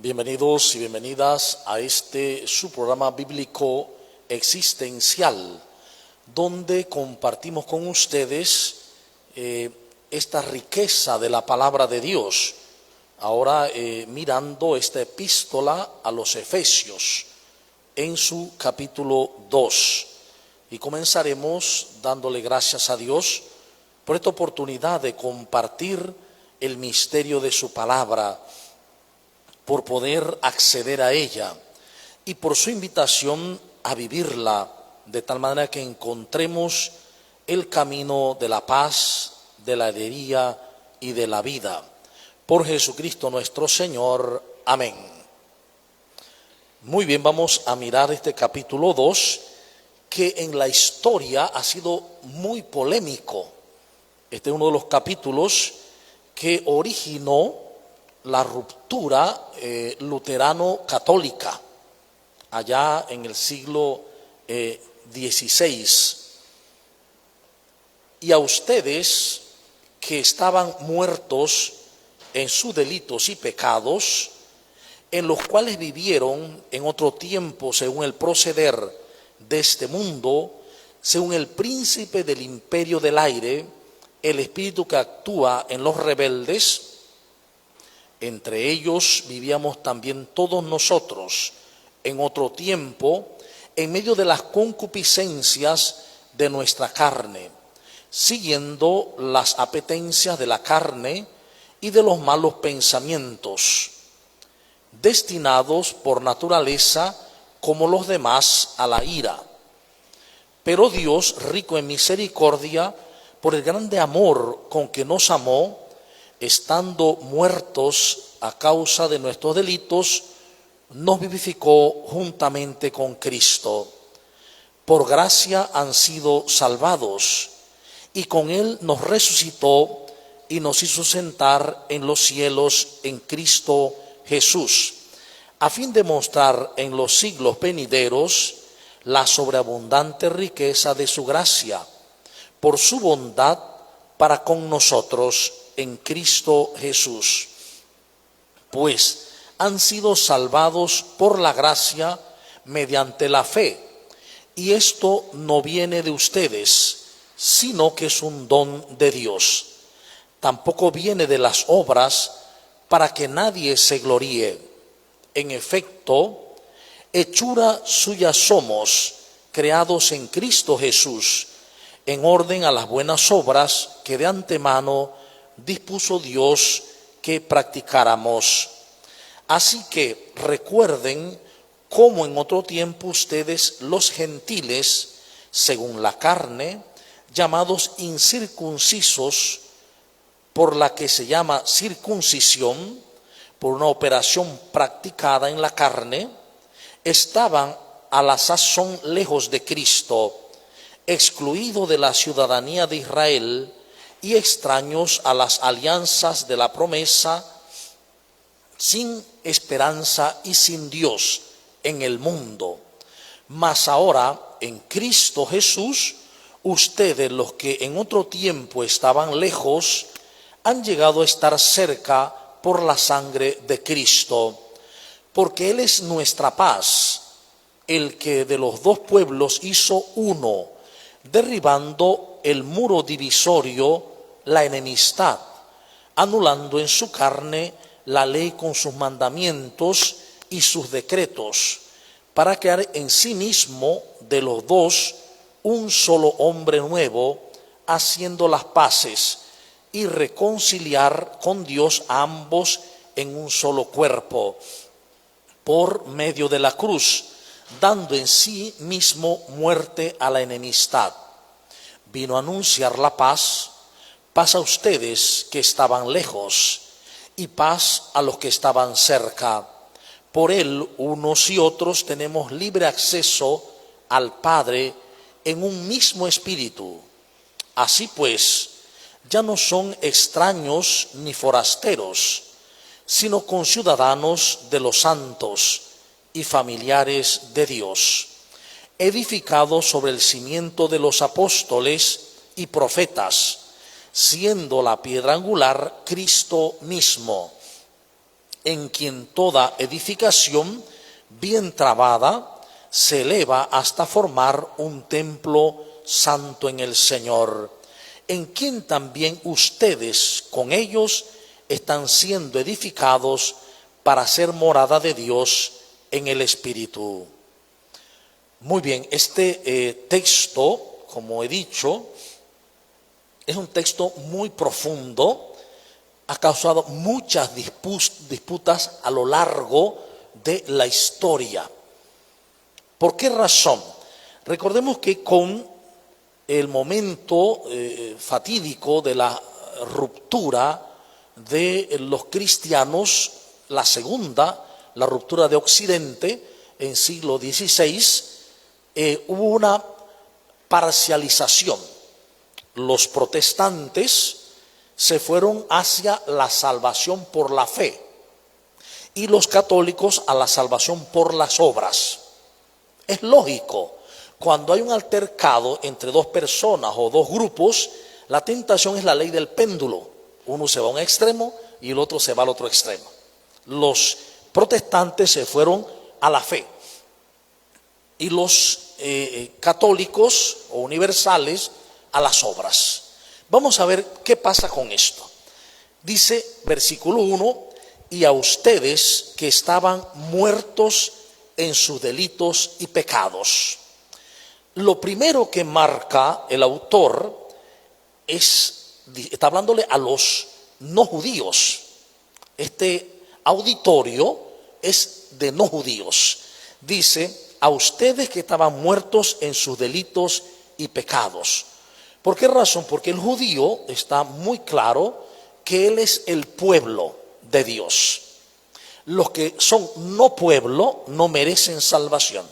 Bienvenidos y bienvenidas a su programa bíblico existencial, donde compartimos con ustedes esta riqueza de la palabra de Dios. Ahora mirando esta epístola a los Efesios en su capítulo 2. Y comenzaremos dándole gracias a Dios por esta oportunidad de compartir el misterio de su palabra, por poder acceder a ella y por su invitación a vivirla, de tal manera que encontremos el camino de la paz, de la alegría y de la vida. Por Jesucristo nuestro Señor. Amén. Muy bien, vamos a mirar este capítulo 2, que en la historia ha sido muy polémico. Este es uno de los capítulos que originó la ruptura luterano-católica allá en el siglo XVI. Y a ustedes que estaban muertos en sus delitos y pecados, en los cuales vivieron en otro tiempo según el proceder de este mundo, según el príncipe del imperio del aire, el espíritu que actúa en los rebeldes. Entre ellos vivíamos también todos nosotros en otro tiempo, en medio de las concupiscencias de nuestra carne, siguiendo las apetencias de la carne y de los malos pensamientos, destinados por naturaleza, como los demás, a la ira. Pero Dios, rico en misericordia, por el grande amor con que nos amó, estando muertos a causa de nuestros delitos, nos vivificó juntamente con Cristo. Por gracia han sido salvados, y con Él nos resucitó y nos hizo sentar en los cielos en Cristo Jesús, a fin de mostrar en los siglos venideros la sobreabundante riqueza de su gracia, por su bondad para con nosotros en Cristo Jesús. Pues han sido salvados por la gracia mediante la fe, y esto no viene de ustedes, sino que es un don de Dios. Tampoco viene de las obras, para que nadie se gloríe. En efecto, hechura suya somos, creados en Cristo Jesús, en orden a las buenas obras que de antemano dispuso Dios que practicáramos. Así que recuerden cómo en otro tiempo ustedes, los gentiles, según la carne, llamados incircuncisos, por la que se llama circuncisión, por una operación practicada en la carne, estaban a la sazón lejos de Cristo, excluidos de la ciudadanía de Israel y extraños a las alianzas de la promesa, sin esperanza y sin Dios en el mundo. Mas ahora, en Cristo Jesús, ustedes, los que en otro tiempo estaban lejos, han llegado a estar cerca por la sangre de Cristo, porque Él es nuestra paz, el que de los dos pueblos hizo uno, derribando el muro divisorio, la enemistad, anulando en su carne la ley con sus mandamientos y sus decretos, para crear en sí mismo de los dos un solo hombre nuevo, haciendo las paces y reconciliar con Dios a ambos en un solo cuerpo, por medio de la cruz, dando en sí mismo muerte a la enemistad. Vino a anunciar la paz, paz a ustedes que estaban lejos, y paz a los que estaban cerca. Por Él, unos y otros tenemos libre acceso al Padre en un mismo espíritu. Así pues, ya no son extraños ni forasteros, sino conciudadanos de los santos y familiares de Dios, edificados sobre el cimiento de los apóstoles y profetas, siendo la piedra angular Cristo mismo, en quien toda edificación bien trabada se eleva hasta formar un templo santo en el Señor, en quien también ustedes con ellos están siendo edificados para ser morada de Dios en el Espíritu. Muy bien, este texto, como he dicho, es un texto muy profundo, ha causado muchas disputas a lo largo de la historia. ¿Por qué razón? Recordemos que con el momento fatídico de la ruptura de los cristianos, la segunda, la ruptura de Occidente en siglo XVI, hubo una parcialización. Los protestantes se fueron hacia la salvación por la fe y los católicos a la salvación por las obras. Es lógico, cuando hay un altercado entre dos personas o dos grupos, la tentación es la ley del péndulo. Uno se va a un extremo y el otro se va al otro extremo. Los protestantes se fueron a la fe y los católicos o universales a las obras. Vamos a ver qué pasa con esto. Dice versículo 1, y a ustedes que estaban muertos en sus delitos y pecados. Lo primero que marca el autor está hablándole a los no judíos. Este auditorio es de no judíos. Dice, a ustedes que estaban muertos en sus delitos y pecados. ¿Por qué razón? Porque el judío está muy claro que él es el pueblo de Dios. Los que son no pueblo no merecen salvación.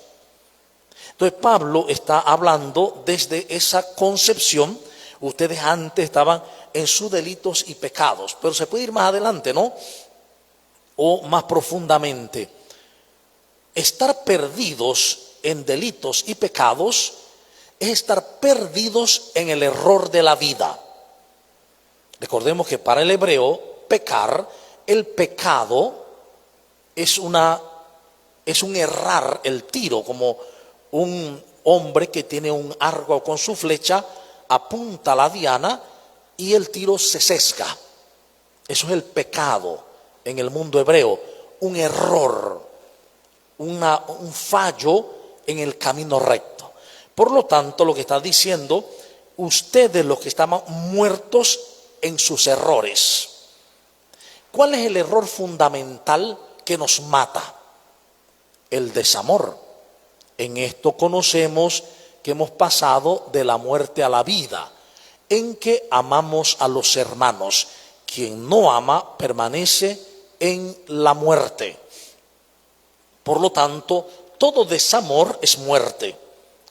Entonces Pablo está hablando desde esa concepción. Ustedes antes estaban en sus delitos y pecados, pero se puede ir más adelante, ¿no? O más profundamente. Estar perdidos en delitos y pecados es estar perdidos en el error de la vida. Recordemos que para el hebreo, pecar, el pecado es un errar el tiro, como un hombre que tiene un arco con su flecha, apunta a la diana y el tiro se sesga. Eso es el pecado en el mundo hebreo, un error, un fallo en el camino recto. Por lo tanto, lo que está diciendo, ustedes los que estaban muertos en sus errores. ¿Cuál es el error fundamental que nos mata? El desamor. En esto conocemos que hemos pasado de la muerte a la vida, en que amamos a los hermanos. Quien no ama permanece en la muerte. Por lo tanto, todo desamor es muerte.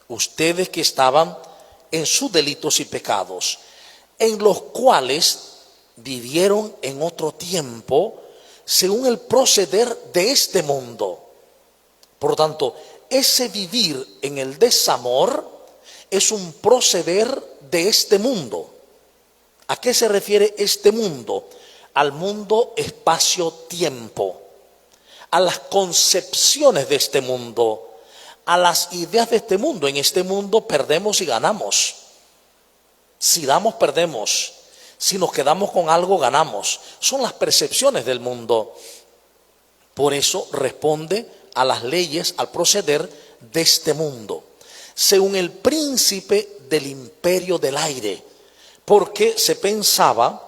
Ustedes que estaban en sus delitos y pecados, en los cuales vivieron en otro tiempo, según el proceder de este mundo. Por lo tanto, ese vivir en el desamor es un proceder de este mundo. ¿A qué se refiere este mundo? Al mundo espacio-tiempo, a las concepciones de este mundo, a las ideas de este mundo. En este mundo perdemos y ganamos. Si damos, perdemos. Si nos quedamos con algo, ganamos. Son las percepciones del mundo. Por eso responde a las leyes, al proceder de este mundo, según el príncipe del imperio del aire, porque se pensaba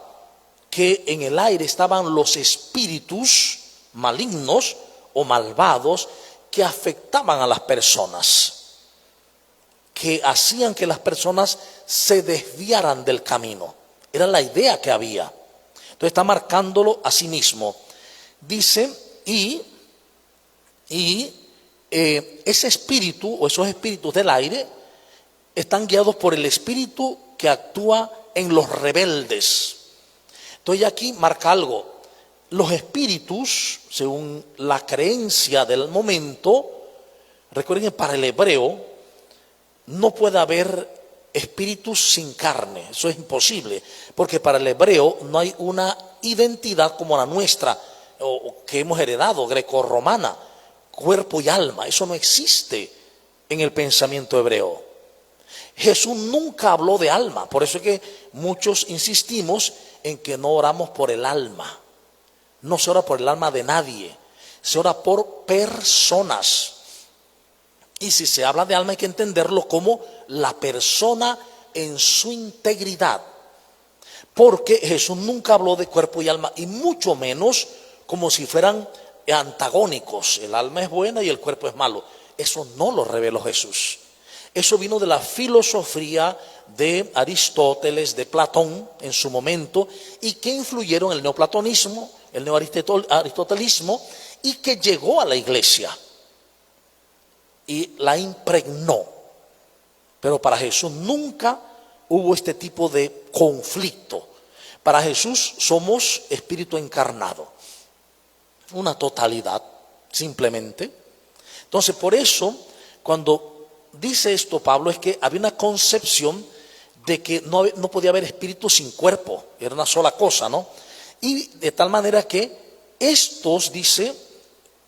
que en el aire estaban los espíritus malignos o malvados que afectaban a las personas, que hacían que las personas se desviaran del camino. Era la idea que había. Entonces está marcándolo a sí mismo. Dice, ese espíritu o esos espíritus del aire están guiados por el espíritu que actúa en los rebeldes. Entonces aquí marca algo. Los espíritus, según la creencia del momento, recuerden que para el hebreo no puede haber espíritus sin carne. Eso es imposible, porque para el hebreo no hay una identidad como la nuestra. o que hemos heredado, grecorromana, cuerpo y alma. Eso no existe en el pensamiento hebreo. Jesús nunca habló de alma. Por eso es que muchos insistimos en que no oramos por el alma. No se ora por el alma de nadie, se ora por personas. Y si se habla de alma hay que entenderlo como la persona en su integridad. Porque Jesús nunca habló de cuerpo y alma, y mucho menos como si fueran antagónicos. El alma es buena y el cuerpo es malo. Eso no lo reveló Jesús. Eso vino de la filosofía de Aristóteles, de Platón en su momento, y que influyeron en el neoplatonismo, el neoaristotelismo, y que llegó a la iglesia y la impregnó. Pero para Jesús nunca hubo este tipo de conflicto. Para Jesús somos espíritu encarnado, una totalidad simplemente. Entonces, por eso, cuando dice esto Pablo, es que había una concepción de que no podía haber espíritu sin cuerpo, era una sola cosa, ¿no? Y de tal manera que estos, dice,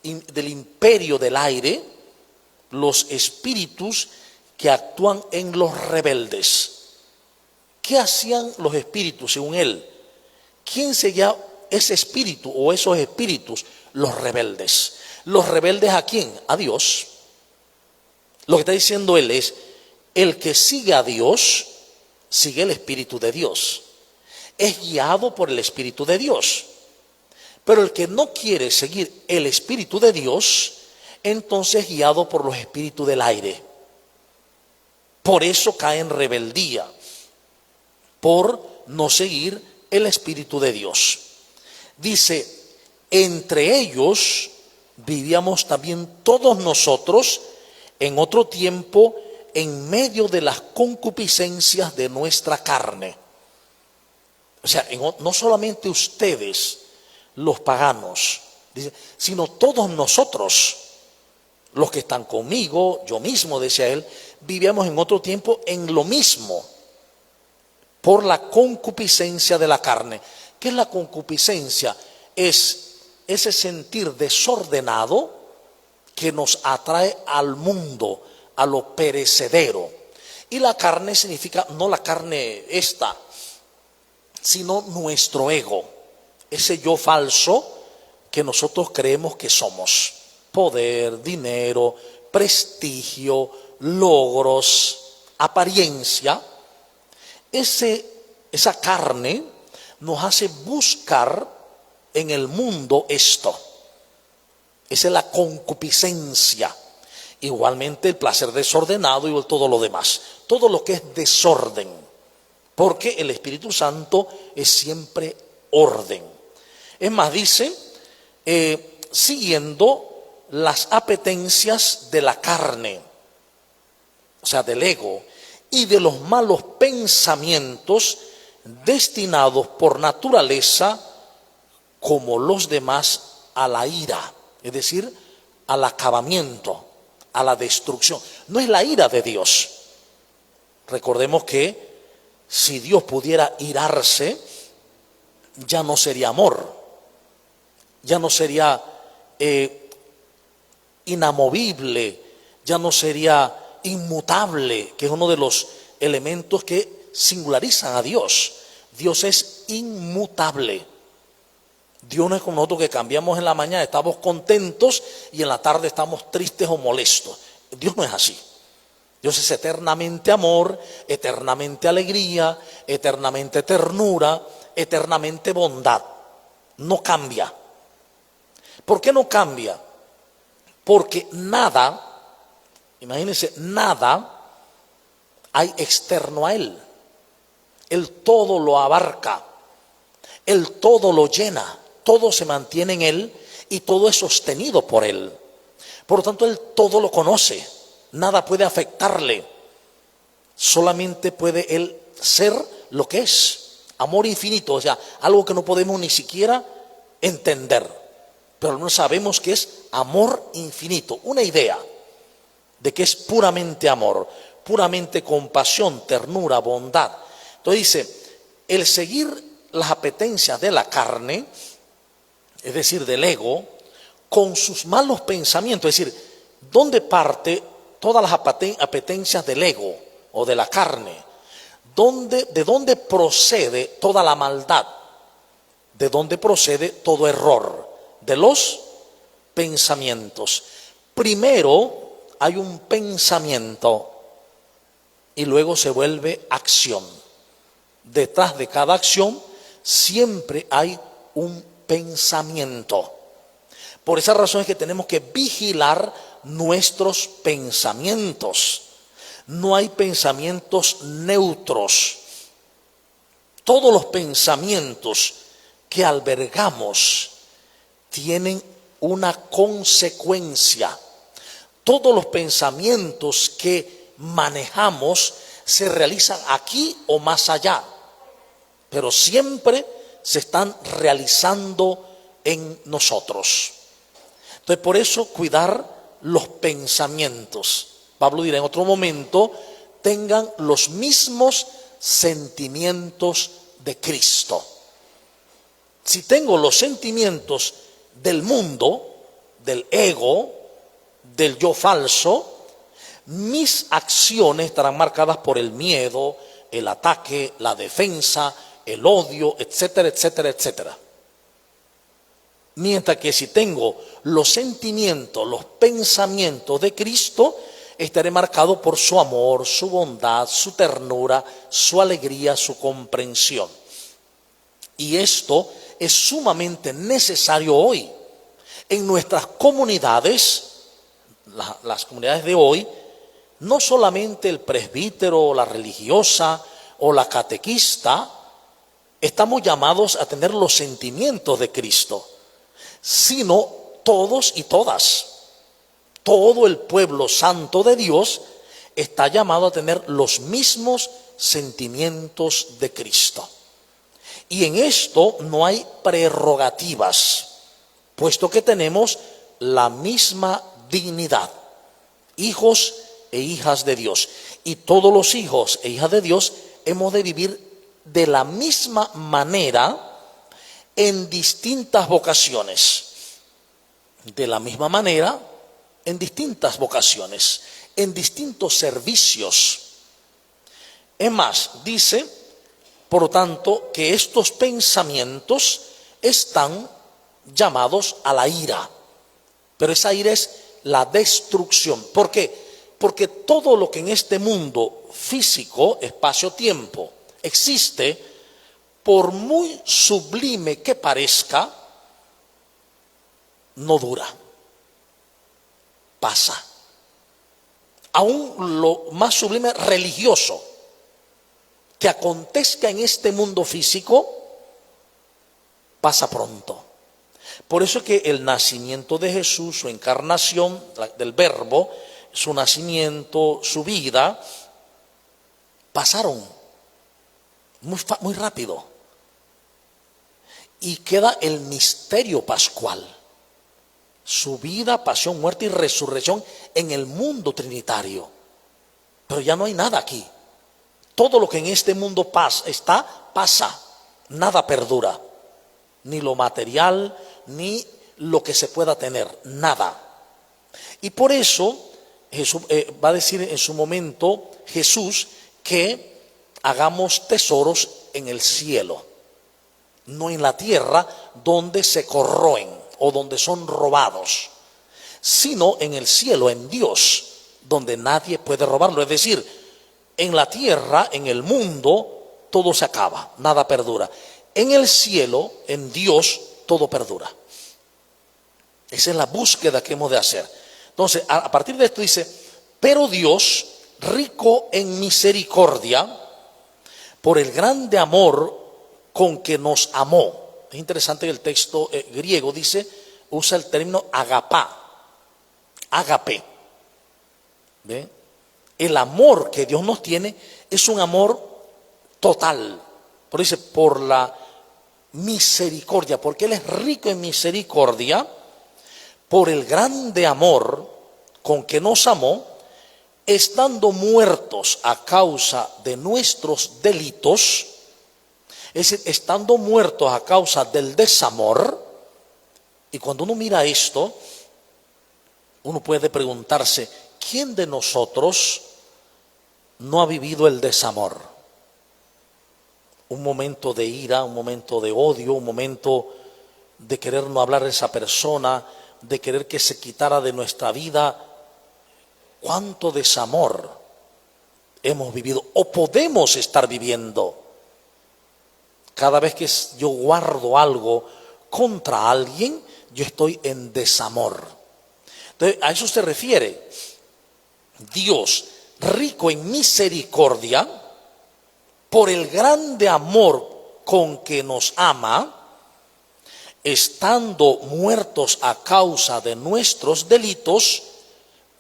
del imperio del aire, los espíritus que actúan en los rebeldes. ¿Qué hacían los espíritus según él? ¿Quién seguía ese espíritu o esos espíritus? Los rebeldes. ¿Los rebeldes a quién? A Dios. Lo que está diciendo él es, el que sigue a Dios, sigue el Espíritu de Dios. Es guiado por el Espíritu de Dios. Pero el que no quiere seguir el Espíritu de Dios, entonces es guiado por los espíritus del aire. Por eso cae en rebeldía, por no seguir el Espíritu de Dios. Dice, entre ellos vivíamos también todos nosotros en otro tiempo en medio de las concupiscencias de nuestra carne. O sea, no solamente ustedes, los paganos, dice, sino todos nosotros, los que están conmigo, yo mismo, decía él, vivíamos en otro tiempo en lo mismo, por la concupiscencia de la carne. ¿Qué es la concupiscencia? Es ese sentir desordenado que nos atrae al mundo, a lo perecedero. Y la carne significa no la carne esta, sino nuestro ego, ese yo falso que nosotros creemos que somos. Poder, dinero, prestigio, logros, apariencia. Esa carne nos hace buscar en el mundo esto. Esa es la concupiscencia. Igualmente el placer desordenado y todo lo demás. Todo lo que es desorden. Porque el Espíritu Santo es siempre orden. Es más, dice, siguiendo las apetencias de la carne, o sea, del ego, y de los malos pensamientos destinados por naturaleza, como los demás, a la ira, es decir, al acabamiento, a la destrucción. No es la ira de Dios. Recordemos que si Dios pudiera irarse, ya no sería amor, ya no sería inamovible, ya no sería inmutable, que es uno de los elementos que singularizan a Dios. Dios es inmutable. Dios no es como nosotros que cambiamos en la mañana, estamos contentos y en la tarde estamos tristes o molestos. Dios no es así. Dios es eternamente amor, eternamente alegría, eternamente ternura, eternamente bondad. No cambia. ¿Por qué no cambia? Porque nada, imagínense, nada hay externo a Él. Él todo lo abarca, Él todo lo llena, todo se mantiene en Él y todo es sostenido por Él. Por lo tanto, Él todo lo conoce, nada puede afectarle, solamente puede Él ser lo que es, amor infinito, o sea, algo que no podemos ni siquiera entender. Pero no sabemos que es amor infinito, una idea de que es puramente amor, puramente compasión, ternura, bondad. Entonces dice, el seguir las apetencias de la carne es decir, del ego, con sus malos pensamientos, es decir, ¿dónde parte todas las apetencias del ego o de la carne? ¿De dónde procede toda la maldad? ¿De dónde procede todo error? De los pensamientos. Primero hay un pensamiento y luego se vuelve acción. Detrás de cada acción siempre hay un pensamiento. Por esa razón es que tenemos que vigilar nuestros pensamientos. No hay pensamientos neutros. Todos los pensamientos que albergamos tienen una consecuencia. Todos los pensamientos que manejamos se realizan aquí o más allá, pero siempre se están realizando en nosotros. Entonces, por eso cuidar los pensamientos. Pablo dirá en otro momento, tengan los mismos sentimientos de Cristo. Si tengo los sentimientos del mundo, del ego, del yo falso, mis acciones estarán marcadas por el miedo, el ataque, la defensa, el odio, etcétera, etcétera, etcétera. Mientras que si tengo los sentimientos, los pensamientos de Cristo, estaré marcado por su amor, su bondad, su ternura, su alegría, su comprensión. Y esto es sumamente necesario hoy. En nuestras comunidades, las comunidades de hoy, no solamente el presbítero o la religiosa o la catequista, estamos llamados a tener los sentimientos de Cristo, sino todos y todas. Todo el pueblo santo de Dios está llamado a tener los mismos sentimientos de Cristo. Y en esto no hay prerrogativas, puesto que tenemos la misma dignidad, hijos e hijas de Dios. Y todos los hijos e hijas de Dios hemos de vivir de la misma manera en distintas vocaciones. De la misma manera en distintas vocaciones, en distintos servicios. Es más, dice, por lo tanto, que estos pensamientos están llamados a la ira. Pero esa ira es la destrucción. ¿Por qué? Porque todo lo que en este mundo físico, espacio-tiempo, existe, por muy sublime que parezca, no dura, pasa. Aún lo más sublime religioso que acontezca en este mundo físico, pasa pronto. Por eso es que el nacimiento de Jesús, su encarnación del Verbo, su nacimiento, su vida, pasaron muy rápido. Y queda el misterio pascual. Su vida, pasión, muerte y resurrección en el mundo trinitario. Pero ya no hay nada aquí. Todo lo que en este mundo pasa. Nada perdura. Ni lo material, ni lo que se pueda tener. Nada. Y por eso Jesús, va a decir en su momento Jesús que hagamos tesoros en el cielo, no en la tierra donde se corroen o donde son robados, sino en el cielo, en Dios, donde nadie puede robarlo. Es decir, en la tierra, en el mundo, todo se acaba, nada perdura. En el cielo, en Dios, todo perdura. Esa es la búsqueda que hemos de hacer. Entonces, a partir de esto dice, pero Dios, rico en misericordia, por el grande amor con que nos amó. Es interesante que el texto griego usa el término agape. ¿Ve? El amor que Dios nos tiene es un amor total. Por eso dice, por la misericordia, porque Él es rico en misericordia, por el grande amor con que nos amó, estando muertos a causa de nuestros delitos, es decir, estando muertos a causa del desamor, Y cuando uno mira esto, uno puede preguntarse, ¿quién de nosotros no ha vivido el desamor? Un momento de ira, un momento de odio, un momento de querer no hablar a esa persona, de querer que se quitara de nuestra vida. ¿Cuánto desamor hemos vivido o podemos estar viviendo? Cada vez que yo guardo algo contra alguien, yo estoy en desamor. Entonces, a eso se refiere. Dios, rico en misericordia, por el grande amor con que nos ama, estando muertos a causa de nuestros delitos,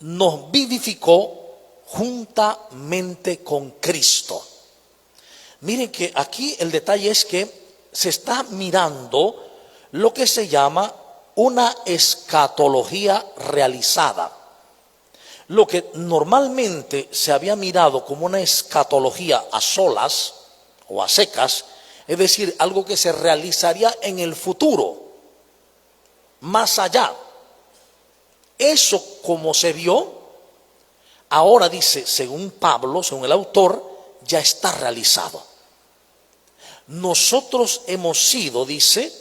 nos vivificó juntamente con Cristo. Miren que aquí el detalle es que se está mirando lo que se llama una escatología realizada. Lo que normalmente se había mirado como una escatología a solas o a secas, es decir, algo que se realizaría en el futuro, más allá. Eso, como se vio, ahora dice, según Pablo, según el autor, ya está realizado. Nosotros hemos sido, dice,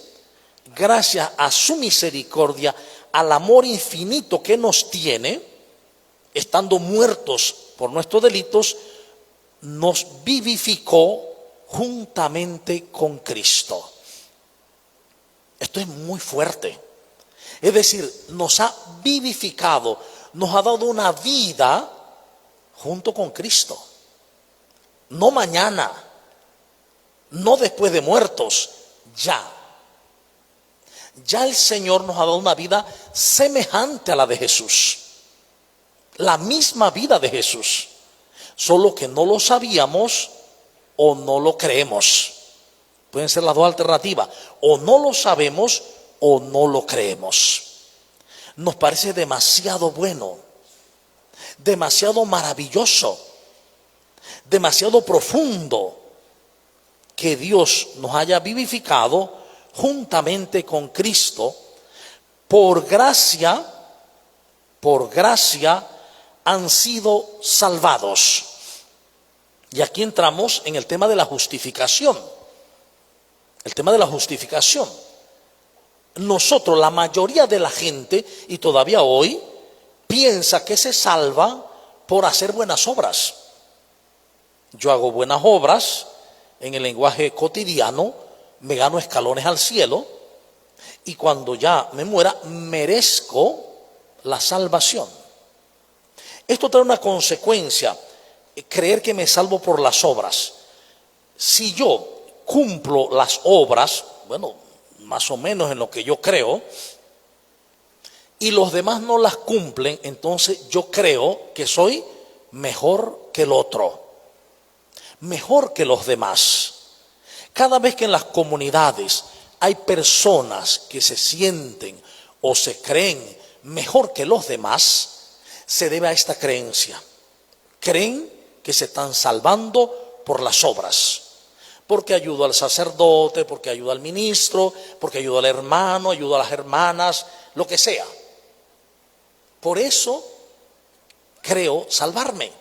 gracias a su misericordia, al amor infinito que nos tiene, estando muertos por nuestros delitos, nos vivificó juntamente con Cristo. Esto es muy fuerte. Es decir, nos ha vivificado, nos ha dado una vida junto con Cristo. No mañana, no después de muertos, ya. Ya el Señor nos ha dado una vida semejante a la de Jesús. La misma vida de Jesús. Solo que no lo sabíamos o no lo creemos. Pueden ser las dos alternativas. O no lo sabemos o no lo creemos. Nos parece demasiado bueno, demasiado maravilloso, demasiado profundo que Dios nos haya vivificado juntamente con Cristo. Por gracia han sido salvados. Y aquí entramos en el tema de la justificación. El tema de la justificación. Nosotros, la mayoría de la gente, y todavía hoy, piensa que se salva por hacer buenas obras. Yo hago buenas obras, en el lenguaje cotidiano, me gano escalones al cielo, y cuando ya me muera, merezco la salvación. Esto trae una consecuencia, creer que me salvo por las obras. Si yo cumplo las obras, bueno, más o menos en lo que yo creo, y los demás no las cumplen, entonces yo creo que soy mejor que el otro, mejor que los demás. Cada vez que en las comunidades hay personas que se sienten o se creen mejor que los demás, se debe a esta creencia. Creen que se están salvando por las obras. Porque ayudo al sacerdote, porque ayudo al ministro, porque ayudo al hermano, ayudo a las hermanas, lo que sea. Por eso creo salvarme.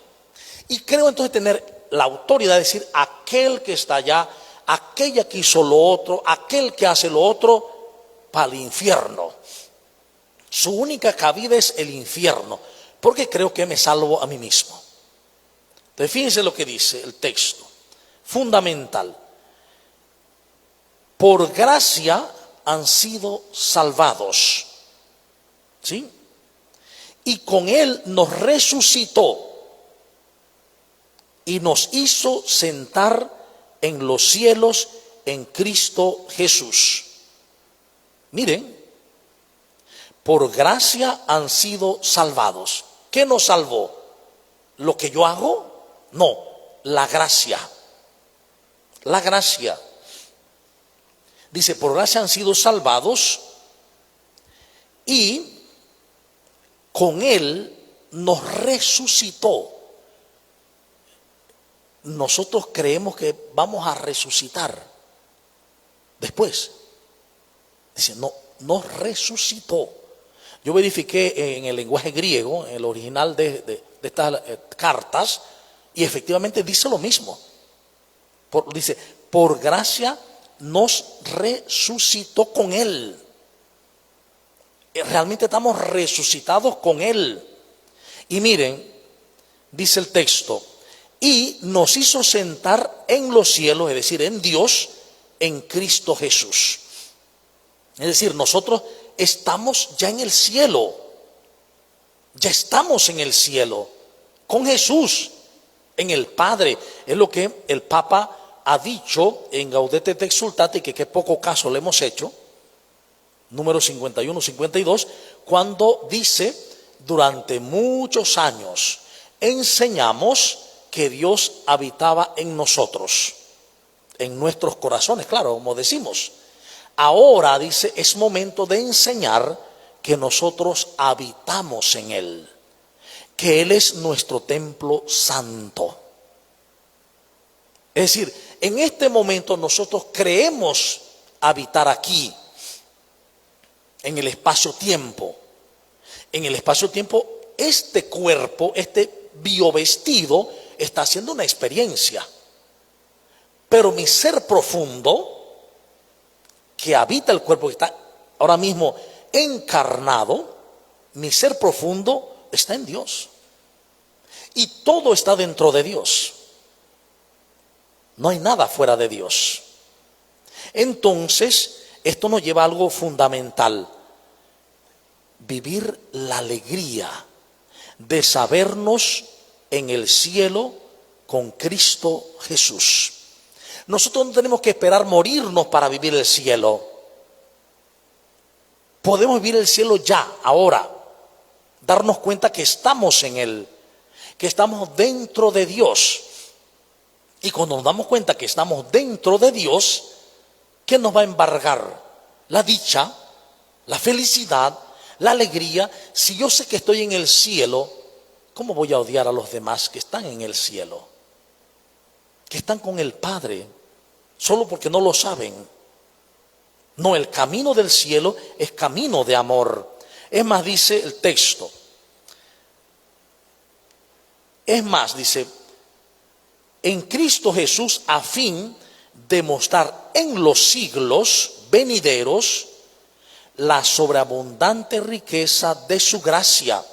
Y creo entonces tener la autoridad de decir, aquel que está allá, aquella que hizo lo otro, aquel que hace lo otro, para el infierno. Su única cabida es el infierno, porque creo que me salvo a mí mismo. Entonces fíjense lo que dice el texto, fundamental. Por gracia han sido salvados, ¿sí? Y con él nos resucitó y nos hizo sentar en los cielos en Cristo Jesús. Miren, por gracia han sido salvados. ¿Qué nos salvó? ¿Lo que yo hago? No, la gracia. La gracia. Dice, por gracia han sido salvados y con él nos resucitó. Nosotros creemos que vamos a resucitar después. Dice, no, nos resucitó. Yo verifiqué en el lenguaje griego, en el original de estas cartas, y efectivamente dice lo mismo. Dice, por gracia nos resucitó con Él. Realmente estamos resucitados con Él. Y miren, dice el texto, y nos hizo sentar en los cielos, es decir, en Dios, en Cristo Jesús. Es decir, nosotros estamos ya en el cielo. Ya estamos en el cielo, con Jesús, en el Padre. Es lo que el Papa ha dicho en Gaudete et Exsultate, que qué poco caso le hemos hecho, número 51, 52, cuando dice, durante muchos años enseñamos que Dios habitaba en nosotros, en nuestros corazones, claro, como decimos. Ahora, dice, es momento de enseñar que nosotros habitamos en Él, que Él es nuestro templo santo. Es decir, en este momento nosotros creemos habitar aquí, en el espacio-tiempo. En el espacio-tiempo, este cuerpo, este biovestido, está haciendo una experiencia. Pero mi ser profundo, que habita el cuerpo, que está ahora mismo encarnado, mi ser profundo está en Dios. Y todo está dentro de Dios. No hay nada fuera de Dios. Entonces, esto nos lleva a algo fundamental: vivir la alegría de sabernos en el cielo con Cristo Jesús. Nosotros no tenemos que esperar morirnos para vivir el cielo. Podemos vivir el cielo ya, ahora. Darnos cuenta que estamos en Él, que estamos dentro de Dios. Y cuando nos damos cuenta que estamos dentro de Dios, ¿qué nos va a embargar? La dicha, la felicidad, la alegría. Si yo sé que estoy en el cielo, ¿cómo voy a odiar a los demás que están en el cielo? Que están con el Padre, solo porque no lo saben. No, el camino del cielo es camino de amor. Es más, dice el texto. Es más, dice, en Cristo Jesús, a fin de mostrar en los siglos venideros la sobreabundante riqueza de su gracia,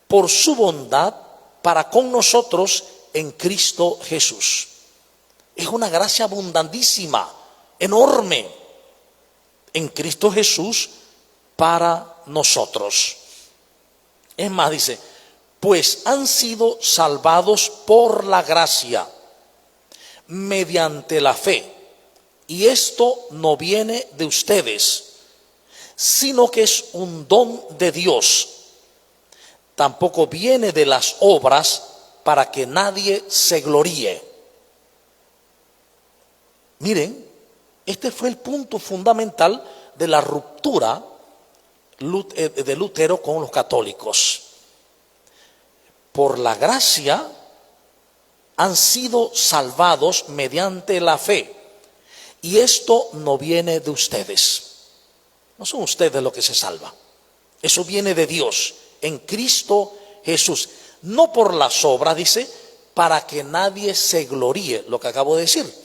por su bondad para con nosotros en Cristo Jesús. Es una gracia abundantísima, enorme, en Cristo Jesús para nosotros. Es más, dice, pues han sido salvados por la gracia, mediante la fe. Y esto no viene de ustedes, sino que es un don de Dios. Tampoco viene de las obras, para que nadie se gloríe. Miren, este fue el punto fundamental de la ruptura de Lutero con los católicos. Por la gracia han sido salvados mediante la fe. Y esto no viene de ustedes. No son ustedes los que se salvan. Eso viene de Dios, en Cristo Jesús. No por las obras, dice, para que nadie se gloríe, lo que acabo de decir.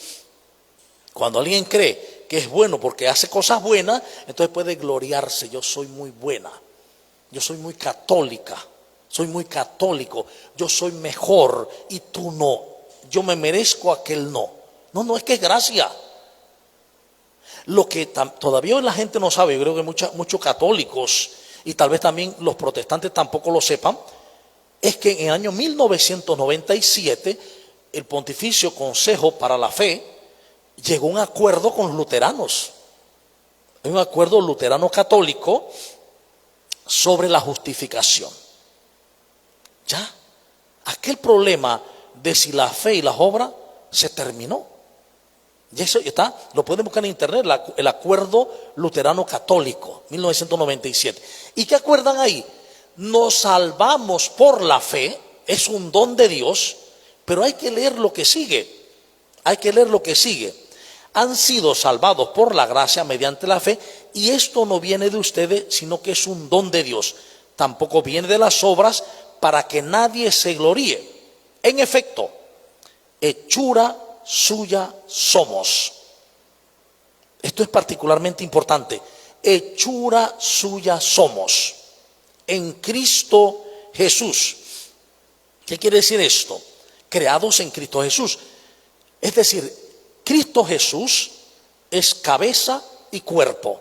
Cuando alguien cree que es bueno porque hace cosas buenas, entonces puede gloriarse. Yo soy muy buena, yo soy muy católica, soy muy católico, yo soy mejor y tú no. Yo me merezco, aquel no. No, es que es gracia. Lo que todavía la gente no sabe, yo creo que muchos católicos y tal vez también los protestantes tampoco lo sepan, es que en el año 1997 el Pontificio Consejo para la Fe llegó a un acuerdo con los luteranos. Hay un acuerdo luterano católico sobre la justificación. Ya, aquel problema de si la fe y las obras se terminó. Y eso está, lo pueden buscar en internet, el acuerdo luterano católico, 1997. ¿Y qué acuerdan ahí? Nos salvamos por la fe, es un don de Dios, pero hay que leer lo que sigue. Hay que leer lo que sigue. han sido salvados por la gracia mediante la fe, y esto no viene de ustedes, sino que es un don de Dios. Tampoco viene de las obras, para que nadie se gloríe. En efecto, hechura suya somos. Esto es particularmente importante. Hechura suya somos en Cristo Jesús. ¿Qué quiere decir esto? Creados en Cristo Jesús. Es decir, Cristo Jesús es cabeza y cuerpo.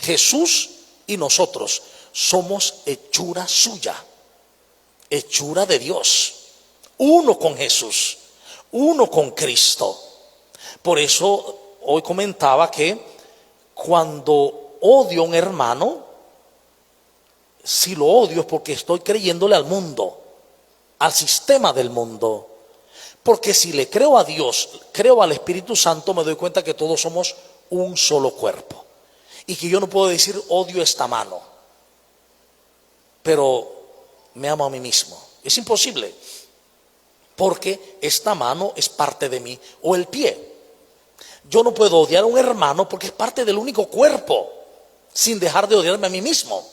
Jesús y nosotros somos hechura suya, hechura de Dios, uno con Jesús, uno con Cristo. Por eso hoy comentaba que cuando odio a un hermano, si lo odio es porque estoy creyéndole al mundo, al sistema del mundo. Porque si le creo a Dios, creo al Espíritu Santo, me doy cuenta que todos somos un solo cuerpo. Y que yo no puedo decir odio esta mano, pero me amo a mí mismo. Es imposible, porque esta mano es parte de mí, o el pie. Yo no puedo odiar a un hermano porque es parte del único cuerpo, sin dejar de odiarme a mí mismo.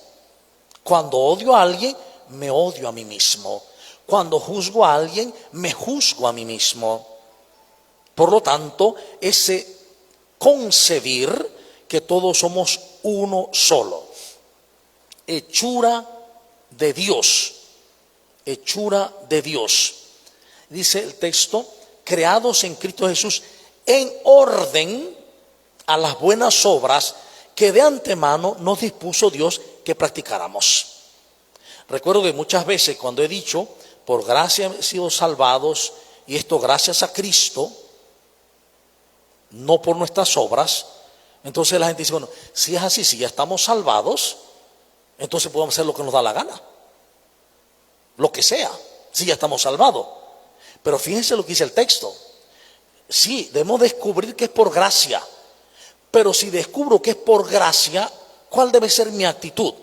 Cuando odio a alguien, me odio a mí mismo. Cuando juzgo a alguien, me juzgo a mí mismo. Por lo tanto, ese concebir que todos somos uno solo. Hechura de Dios. Hechura de Dios. Dice el texto, creados en Cristo Jesús en orden a las buenas obras que de antemano nos dispuso Dios que practicáramos. Recuerdo que muchas veces cuando he dicho, por gracia hemos sido salvados, y esto gracias a Cristo, no por nuestras obras, entonces la gente dice, bueno, si es así, si ya estamos salvados, entonces podemos hacer lo que nos da la gana, lo que sea, si ya estamos salvados. Pero fíjense lo que dice el texto. Sí, debemos descubrir que es por gracia, pero si descubro que es por gracia, ¿cuál debe ser mi actitud?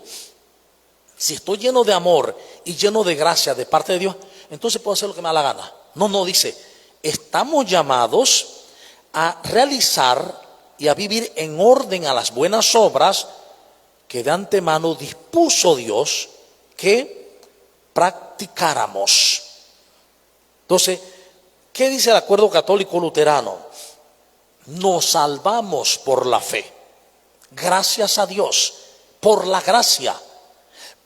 Si estoy lleno de amor y lleno de gracia de parte de Dios, entonces puedo hacer lo que me da la gana. No, dice, estamos llamados a realizar y a vivir en orden a las buenas obras que de antemano dispuso Dios que practicáramos. Entonces, ¿qué dice el acuerdo católico luterano? Nos salvamos por la fe, gracias a Dios, por la gracia.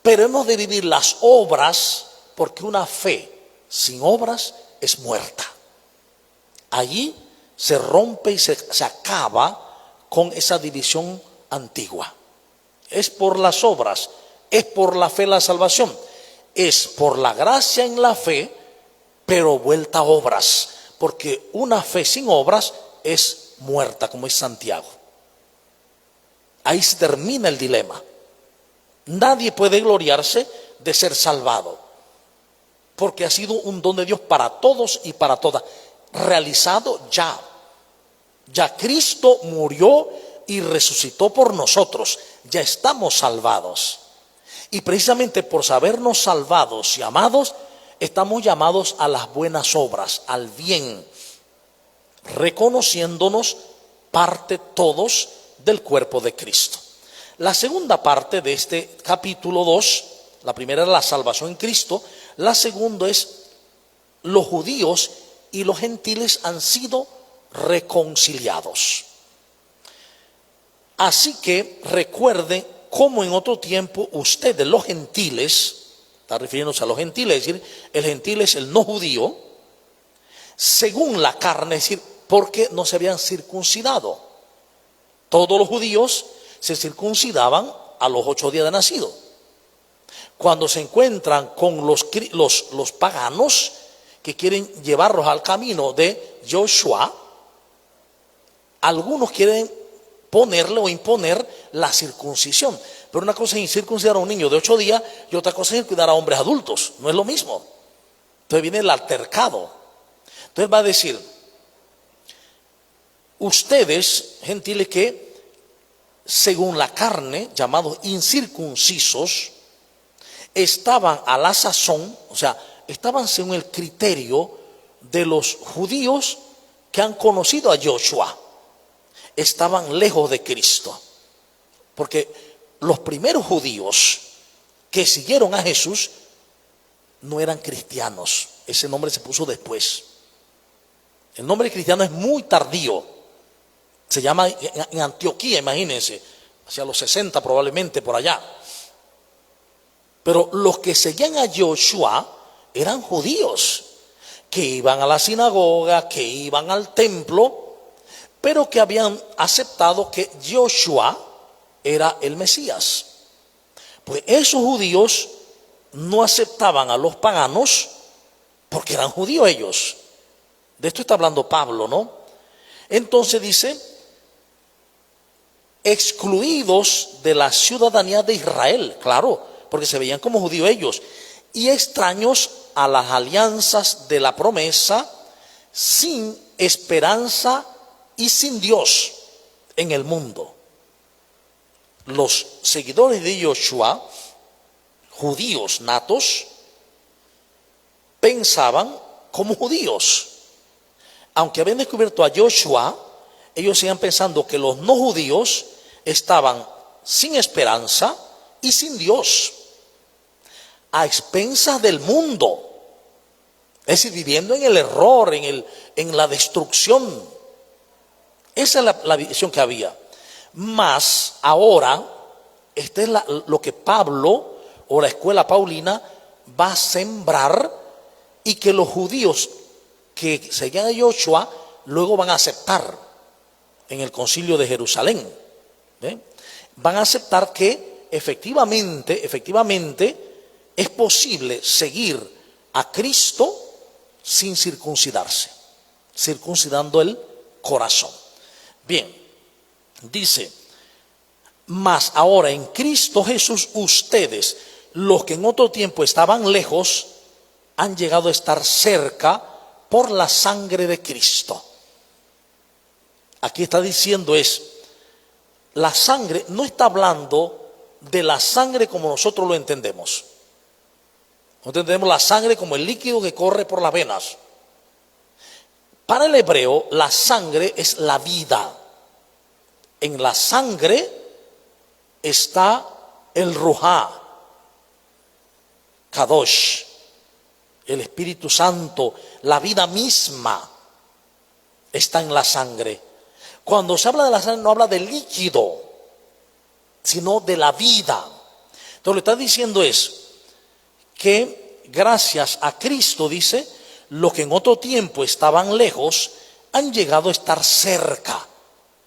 Pero hemos de vivir las obras, porque una fe sin obras es muerta. Allí se rompe y se acaba con esa división antigua. Es por las obras, es por la fe la salvación, es por la gracia en la fe, pero vuelta a obras, porque una fe sin obras es muerta, como es Santiago. Ahí se termina el dilema. Nadie puede gloriarse de ser salvado, porque ha sido un don de Dios para todos y para todas, realizado ya. Ya Cristo murió y resucitó por nosotros, ya estamos salvados. Y precisamente por sabernos salvados y amados, estamos llamados a las buenas obras, al bien, reconociéndonos parte todos del cuerpo de Cristo. La segunda parte de este capítulo 2, la primera es la salvación en Cristo, la segunda es los judíos y los gentiles han sido reconciliados. Así que recuerden cómo en otro tiempo ustedes, los gentiles, está refiriéndose a los gentiles, es decir, el gentil es el no judío, según la carne, es decir, porque no se habían circuncidado. Todos los judíos se circuncidaban a los 8 días de nacido. Cuando se encuentran con los paganos que quieren llevarlos al camino de Joshua, algunos quieren ponerle o imponer la circuncisión. Pero una cosa es incircuncidar a un niño de 8 días y otra cosa es cuidar a hombres adultos. No es lo mismo. Entonces viene el altercado. Entonces va a decir, ustedes, gentiles que según la carne, llamados incircuncisos, estaban a la sazón, o sea, estaban según el criterio de los judíos que han conocido a Joshua. estaban lejos de Cristo. Porque los primeros judíos que siguieron a Jesús no eran cristianos. Ese nombre se puso después. El nombre cristiano es muy tardío. Se llama en Antioquía, imagínense, hacia los 60 probablemente por allá. Pero los que seguían a Yoshua eran judíos, que iban a la sinagoga, que iban al templo, pero que habían aceptado que Yoshua era el Mesías. Pues esos judíos no aceptaban a los paganos porque eran judíos ellos. De esto está hablando Pablo, ¿no? Entonces dice, excluidos de la ciudadanía de Israel, claro, porque se veían como judíos ellos, y extraños a las alianzas de la promesa, sin esperanza y sin Dios en el mundo. Los seguidores de Yoshua, judíos natos, pensaban como judíos. Aunque habían descubierto a Yoshua, ellos seguían pensando que los no judíos estaban sin esperanza y sin Dios, a expensas del mundo, es decir, viviendo en el error, en la destrucción. Esa es la visión que había. Mas ahora, este es lo que Pablo o la escuela paulina va a sembrar, y que los judíos que seguían a Yoshua luego van a aceptar en el concilio de Jerusalén. Van a aceptar que efectivamente es posible seguir a Cristo sin circuncidarse, circuncidando el corazón. Bien, dice, mas ahora en Cristo Jesús ustedes, los que en otro tiempo estaban lejos, han llegado a estar cerca por la sangre de Cristo. Aquí está diciendo la sangre, no está hablando de la sangre como nosotros lo entendemos. Nosotros entendemos la sangre como el líquido que corre por las venas. Para el hebreo, la sangre es la vida. En la sangre está el Ruhá, Kadosh, el Espíritu Santo, la vida misma está en la sangre. Cuando se habla de la sangre no habla del líquido, sino de la vida. Entonces lo que está diciendo es que gracias a Cristo, dice, los que en otro tiempo estaban lejos han llegado a estar cerca.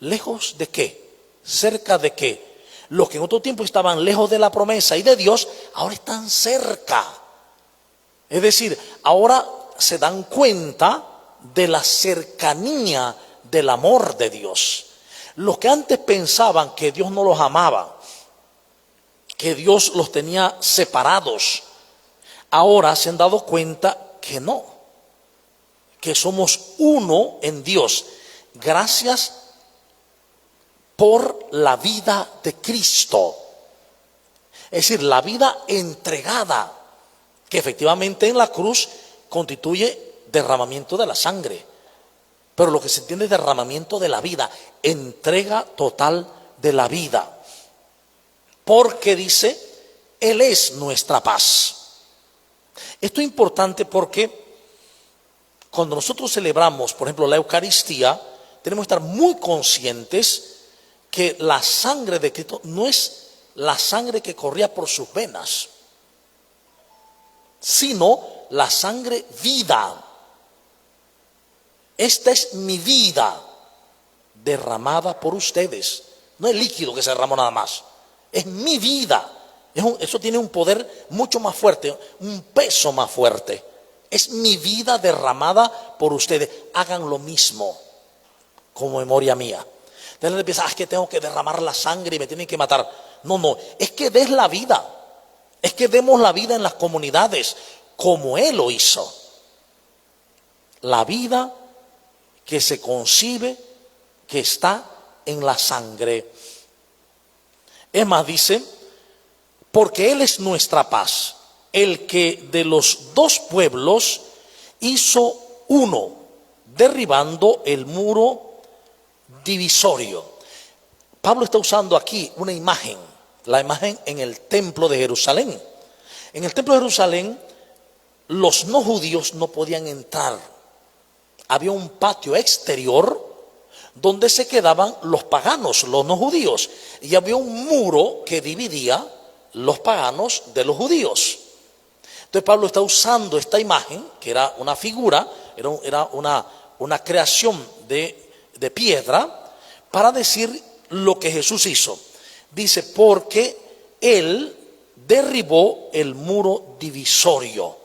¿Lejos de qué? ¿Cerca de qué? Los que en otro tiempo estaban lejos de la promesa y de Dios, ahora están cerca. Es decir, ahora se dan cuenta de la cercanía del amor de Dios. Los que antes pensaban que Dios no los amaba, que Dios los tenía separados, ahora se han dado cuenta que no, que somos uno en Dios, gracias por la vida de Cristo. Es decir, la vida entregada, que efectivamente en la cruz constituye derramamiento de la sangre, pero lo que se entiende es derramamiento de la vida, entrega total de la vida, porque dice, Él es nuestra paz. Esto es importante porque cuando nosotros celebramos, por ejemplo, la Eucaristía, tenemos que estar muy conscientes que la sangre de Cristo no es la sangre que corría por sus venas, sino la sangre vida. Esta es mi vida derramada por ustedes. No es líquido que se derramó nada más, es mi vida. Eso tiene un poder mucho más fuerte, un peso más fuerte. Es mi vida derramada por ustedes. Hagan lo mismo como memoria mía. Entonces piensa, es que tengo que derramar la sangre y me tienen que matar. No, es que des la vida. Es que demos la vida en las comunidades como Él lo hizo. La vida que se concibe, que está en la sangre. Es más, dice, porque Él es nuestra paz, el que de los dos pueblos hizo uno, derribando el muro divisorio. Pablo está usando aquí una imagen, la imagen en el templo de Jerusalén. En el templo de Jerusalén, los no judíos no podían entrar. Había un patio exterior donde se quedaban los paganos, los no judíos, y había un muro que dividía los paganos de los judíos. Entonces Pablo está usando esta imagen, que era una figura, era una creación de piedra, para decir lo que Jesús hizo. Dice, porque Él derribó el muro divisorio,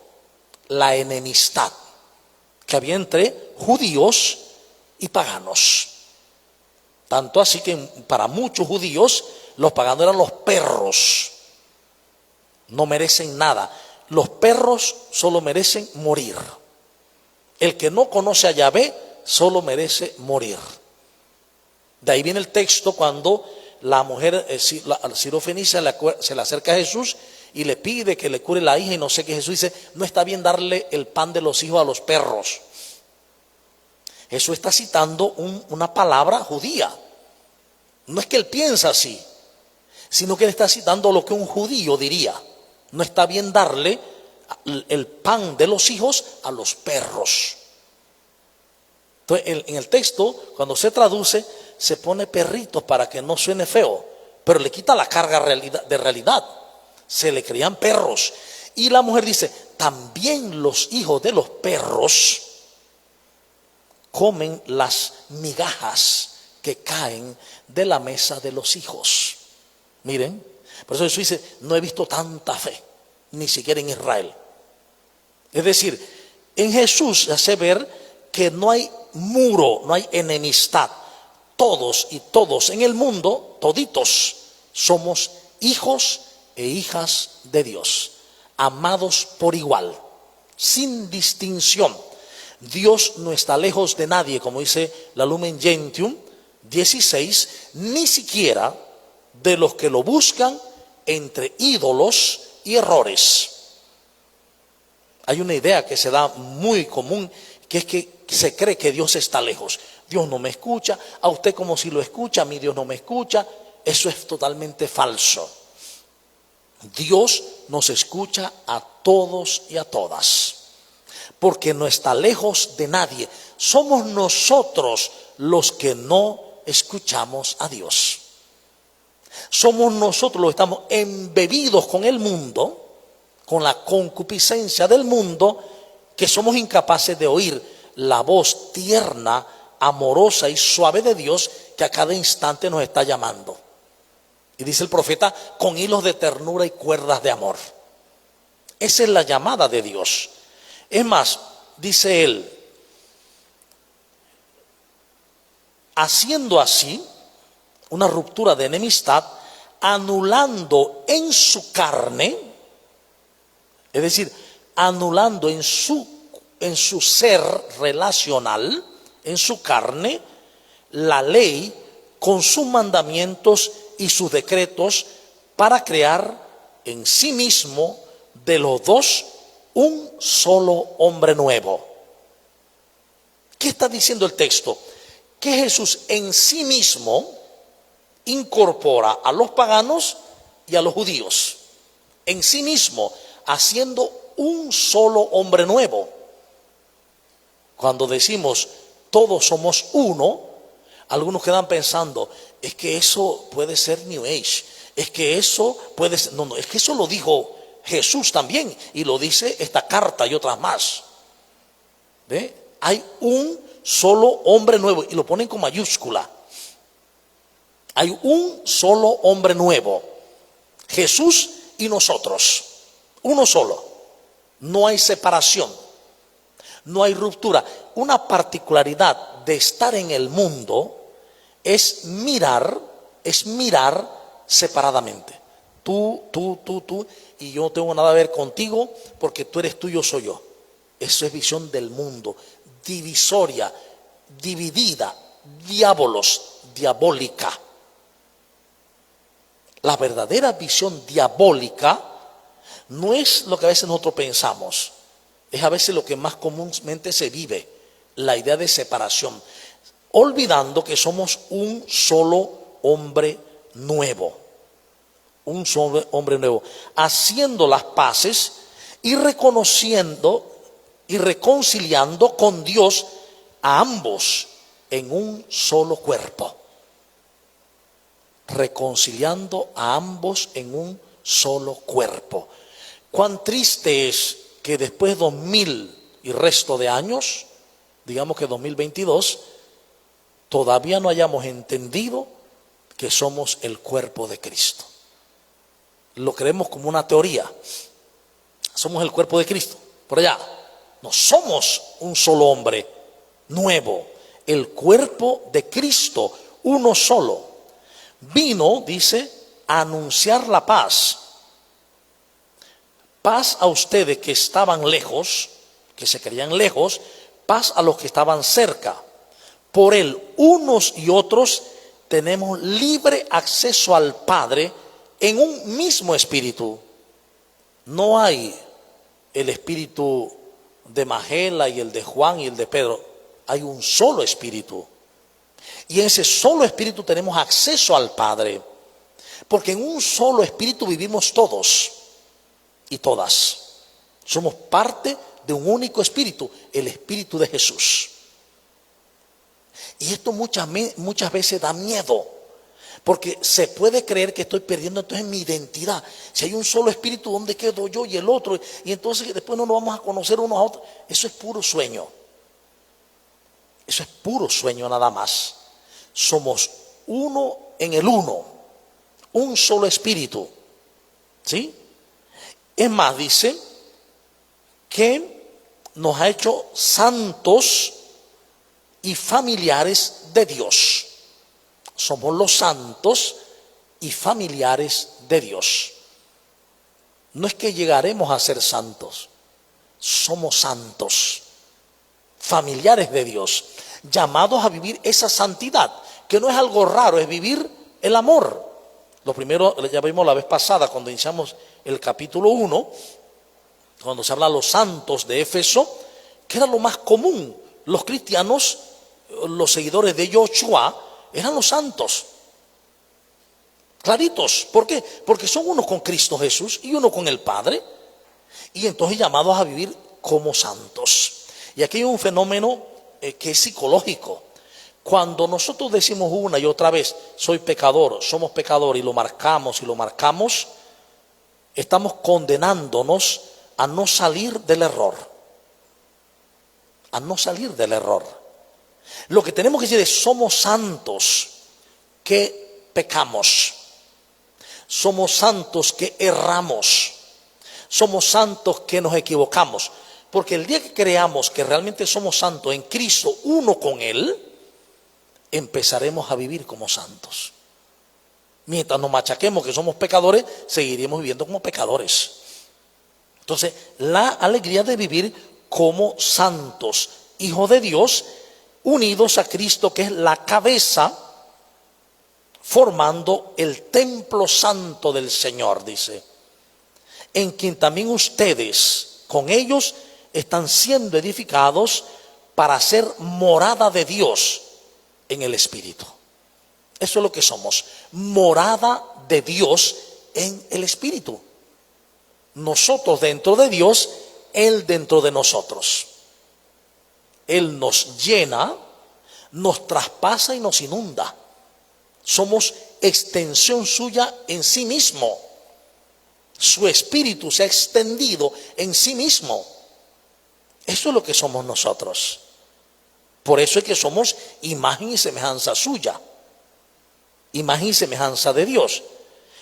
la enemistad que había entre judíos y paganos. Tanto así que para muchos judíos los paganos eran los perros. No merecen nada. Los perros solo merecen morir. El que no conoce a Yahvé solo merece morir. De ahí viene el texto cuando la mujer sirofenicia se le acerca a Jesús y le pide que le cure la hija y no sé qué. Jesús dice, no está bien darle el pan de los hijos a los perros. Jesús está citando una palabra judía. No es que él piensa así, sino que él está citando lo que un judío diría. No está bien darle el pan de los hijos a los perros. Entonces, en el texto, cuando se traduce, se pone perritos para que no suene feo, pero le quita la carga de realidad. Se le creían perros. Y la mujer dice, también los hijos de los perros comen las migajas que caen de la mesa de los hijos. Miren, por eso Jesús dice, no he visto tanta fe, ni siquiera en Israel. Es decir, en Jesús se hace ver que no hay muro, no hay enemistad. Todos y todos en el mundo, toditos, somos hijos e hijas de Dios, amados por igual, sin distinción. Dios no está lejos de nadie, como dice la Lumen Gentium 16, ni siquiera de los que lo buscan entre ídolos y errores. Hay una idea que se da muy común, que es que se cree que Dios está lejos. Dios no me escucha, a usted como si lo escucha, a mí Dios no me escucha. Eso es totalmente falso. Dios nos escucha a todos y a todas, porque no está lejos de nadie. Somos nosotros los que no escuchamos a Dios. Somos nosotros los que estamos embebidos con el mundo, con la concupiscencia del mundo, que somos incapaces de oír la voz tierna, amorosa y suave de Dios que a cada instante nos está llamando. Y dice el profeta, con hilos de ternura y cuerdas de amor. Esa es la llamada de Dios. Es más, dice él, haciendo así una ruptura de enemistad, anulando en su carne, es decir, anulando en su ser relacional, en su carne, la ley con sus mandamientos y sus decretos, para crear en sí mismo de los dos un solo hombre nuevo. ¿Qué está diciendo el texto? Que Jesús en sí mismo incorpora a los paganos y a los judíos, en sí mismo, haciendo un solo hombre nuevo. Cuando decimos todos somos uno, algunos quedan pensando, es que eso puede ser New Age, es que eso puede ser, no, es que eso lo dijo Jesús también, y lo dice esta carta y otras más. ¿Ve? Hay un solo hombre nuevo, y lo ponen con mayúscula. Hay un solo hombre nuevo, Jesús y nosotros, uno solo. No hay separación, no hay ruptura. Una particularidad de estar en el mundo es mirar separadamente. Tú, y yo no tengo nada que ver contigo porque tú eres tú y yo soy yo. Eso es visión del mundo, divisoria, dividida, diabólica. La verdadera visión diabólica no es lo que a veces nosotros pensamos, es a veces lo que más comúnmente se vive, la idea de separación. olvidando que somos un solo hombre nuevo. Un solo hombre nuevo, haciendo las paces y reconociendo y reconciliando con Dios a ambos en un solo cuerpo. Reconciliando a ambos en un solo cuerpo. Cuán triste es que después de 2000 y resto de años, digamos que 2022, todavía no hayamos entendido que somos el cuerpo de Cristo. Lo creemos como una teoría. Somos el cuerpo de Cristo. Por allá, no somos un solo hombre nuevo. El cuerpo de Cristo, uno solo. Vino, dice, a anunciar la paz. Paz a ustedes que estaban lejos, que se creían lejos, paz a los que estaban cerca. Por él, unos y otros tenemos libre acceso al Padre en un mismo espíritu. No hay el espíritu de Magela y el de Juan y el de Pedro. Hay un solo espíritu. Y en ese solo espíritu tenemos acceso al Padre. Porque en un solo espíritu vivimos todos y todas. Somos parte de un único espíritu, el espíritu de Jesús. Y esto muchas veces da miedo. Porque se puede creer que estoy perdiendo entonces mi identidad. Si hay un solo espíritu, ¿dónde quedo yo y el otro? Y entonces después no nos vamos a conocer unos a otros. Eso es puro sueño. Eso es puro sueño nada más. Somos uno en el uno. Un solo espíritu. ¿Sí? Es más, dice que nos ha hecho santos y familiares de Dios. Somos los santos y familiares de Dios. No es que llegaremos a ser santos, somos santos, familiares de Dios, llamados a vivir esa santidad, que no es algo raro, es vivir el amor. Lo primero, ya vimos la vez pasada cuando iniciamos el capítulo 1, cuando se habla de los santos de Éfeso, que era lo más común. Los cristianos, los seguidores de Yoshua, eran los santos, claritos. ¿Por qué? Porque son uno con Cristo Jesús y uno con el Padre, y entonces llamados a vivir como santos. Y aquí hay un fenómeno que es psicológico. Cuando nosotros decimos una y otra vez, soy pecador, somos pecadores, y lo marcamos, estamos condenándonos a no salir del error. A no salir del error. Lo que tenemos que decir es, somos santos que pecamos. Somos santos que erramos. Somos santos que nos equivocamos. Porque el día que creamos que realmente somos santos en Cristo, uno con Él, empezaremos a vivir como santos. Mientras nos machaquemos que somos pecadores, seguiremos viviendo como pecadores. Entonces, la alegría de vivir como santos, hijos de Dios, unidos a Cristo, que es la cabeza, formando el templo santo del Señor, dice, en quien también ustedes, con ellos, están siendo edificados para ser morada de Dios en el Espíritu. Eso es lo que somos, morada de Dios en el Espíritu. Nosotros dentro de Dios, Él dentro de nosotros. Él nos llena, nos traspasa y nos inunda. Somos extensión suya en sí mismo. Su espíritu se ha extendido en sí mismo. Eso es lo que somos nosotros. Por eso es que somos imagen y semejanza suya. Imagen y semejanza de Dios.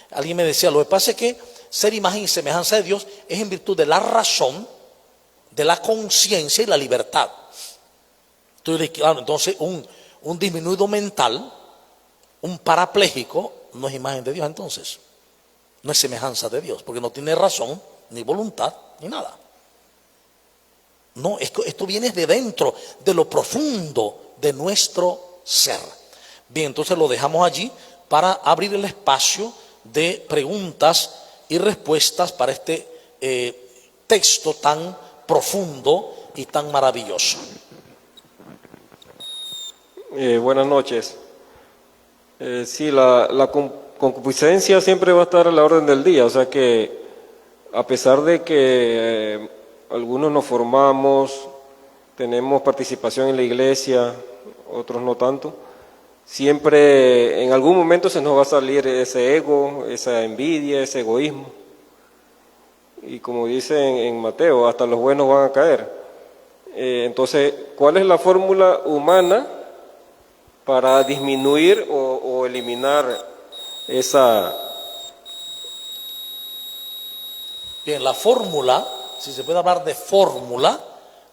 Alguien me decía, lo que pasa es que ser imagen y semejanza de Dios es en virtud de la razón, de la conciencia y la libertad. Entonces, claro, entonces un disminuido mental, un parapléjico, no es imagen de Dios entonces. No es semejanza de Dios, porque no tiene razón, ni voluntad, ni nada. No, esto viene de dentro, de lo profundo de nuestro ser. Bien, entonces lo dejamos allí para abrir el espacio de preguntas y respuestas para este texto tan profundo y tan maravilloso. Buenas noches. Sí, la concupiscencia siempre va a estar a la orden del día, o sea que a pesar de que algunos nos formamos, tenemos participación en la iglesia, otros no tanto, siempre en algún momento se nos va a salir ese ego, esa envidia, ese egoísmo. Y como dice en Mateo, hasta los buenos van a caer. Entonces, ¿cuál es la fórmula humana para disminuir o eliminar esa? Bien, la fórmula, si se puede hablar de fórmula,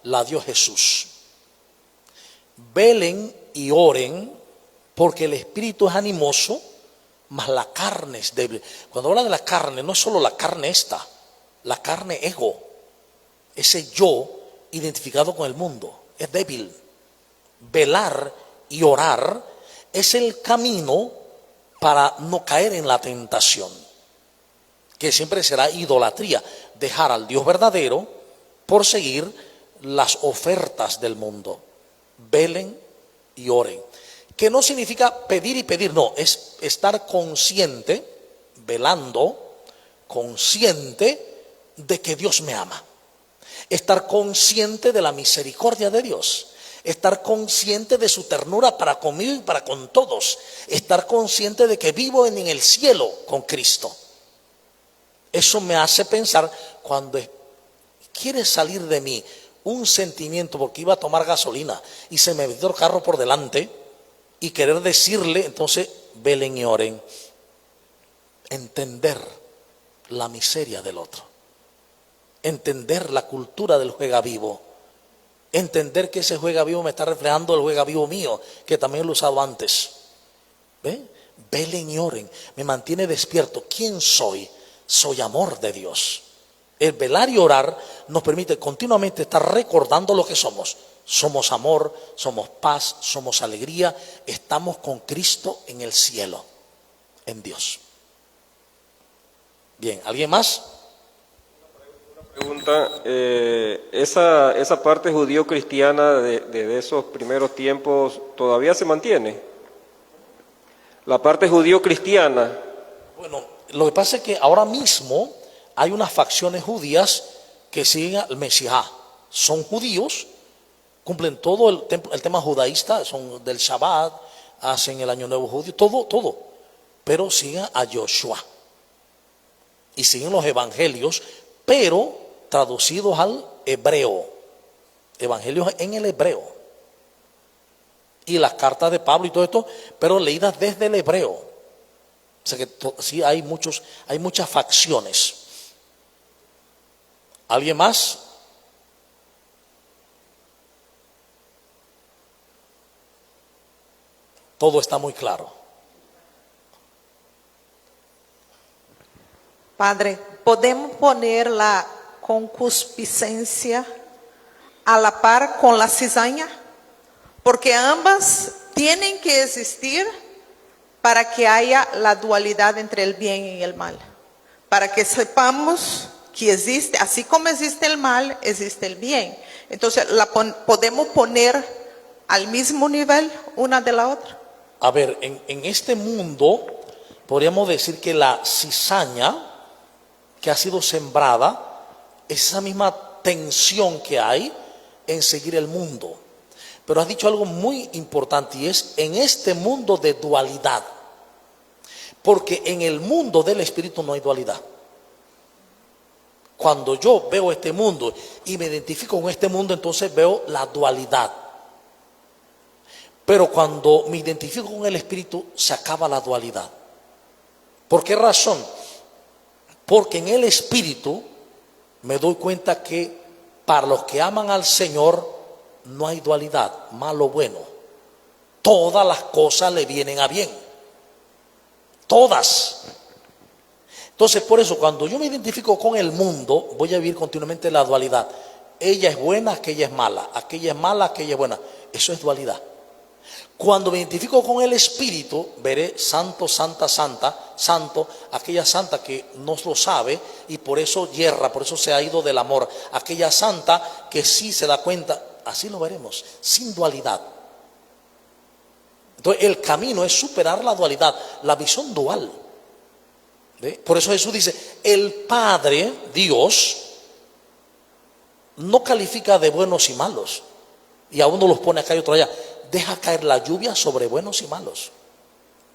la dio Jesús. Velen y oren, porque el espíritu es animoso, mas la carne es débil. Cuando habla de la carne, no es solo la carne esta, la carne ego, ese yo identificado con el mundo, es débil. Velar y orar es el camino para no caer en la tentación, que siempre será idolatría, dejar al Dios verdadero por seguir las ofertas del mundo. Velen y oren, que no significa pedir y pedir, no, es estar consciente, velando, consciente de que Dios me ama, estar consciente de la misericordia de Dios, estar consciente de su ternura para conmigo y para con todos, estar consciente de que vivo en el cielo con Cristo. Eso me hace pensar, cuando quiere salir de mí un sentimiento porque iba a tomar gasolina y se me metió el carro por delante, y querer decirle, entonces velen y oren, entender la miseria del otro, entender la cultura del juega vivo, entender que ese juega vivo me está reflejando el juega vivo mío, que también lo he usado antes. ¿Ve? Velen y oren, me mantiene despierto. ¿Quién soy? Soy amor de Dios. El velar y orar nos permite continuamente estar recordando lo que somos. Somos amor, somos paz, somos alegría, estamos con Cristo en el cielo, en Dios. Bien, ¿alguien más? Pregunta, esa parte judío-cristiana de esos primeros tiempos todavía se mantiene. La parte judío-cristiana. Bueno, lo que pasa es que ahora mismo hay unas facciones judías que siguen al Mesías. Son judíos, cumplen todo el tema judaísta, son del Shabbat, hacen el Año Nuevo judío, todo, pero siguen a Yoshua y siguen los evangelios, pero traducidos al hebreo, evangelios en el hebreo, y las cartas de Pablo y todo esto, pero leídas desde el hebreo. O sea que sí hay muchas facciones. ¿Alguien más? Todo está muy claro. Padre, ¿podemos poner la concupiscencia a la par con la cizaña? Porque ambas tienen que existir para que haya la dualidad entre el bien y el mal. Para que sepamos que existe, así como existe el mal, existe el bien. Entonces, ¿podemos poner al mismo nivel una de la otra? A ver, en este mundo podríamos decir que la cizaña que ha sido sembrada es esa misma tensión que hay en seguir el mundo. Pero has dicho algo muy importante, y es en este mundo de dualidad. Porque en el mundo del espíritu no hay dualidad. Cuando yo veo este mundo y me identifico con este mundo, entonces veo la dualidad. Pero cuando me identifico con el espíritu, se acaba la dualidad. ¿Por qué razón? Porque en el espíritu me doy cuenta que para los que aman al Señor no hay dualidad, malo o bueno. Todas las cosas le vienen a bien. Todas. Entonces, por eso, cuando yo me identifico con el mundo, voy a vivir continuamente la dualidad. Ella es buena, aquella es mala. Aquella es mala, aquella es buena. Eso es dualidad. Cuando me identifico con el Espíritu, veré santo, santa, santa, santo, aquella santa que no lo sabe y por eso yerra, por eso se ha ido del amor. Aquella santa que sí se da cuenta, así lo veremos, sin dualidad. Entonces el camino es superar la dualidad, la visión dual. ¿Ve? Por eso Jesús dice, el Padre, Dios, no califica de buenos y malos. Y a uno los pone acá y otro allá. Deja caer la lluvia sobre buenos y malos,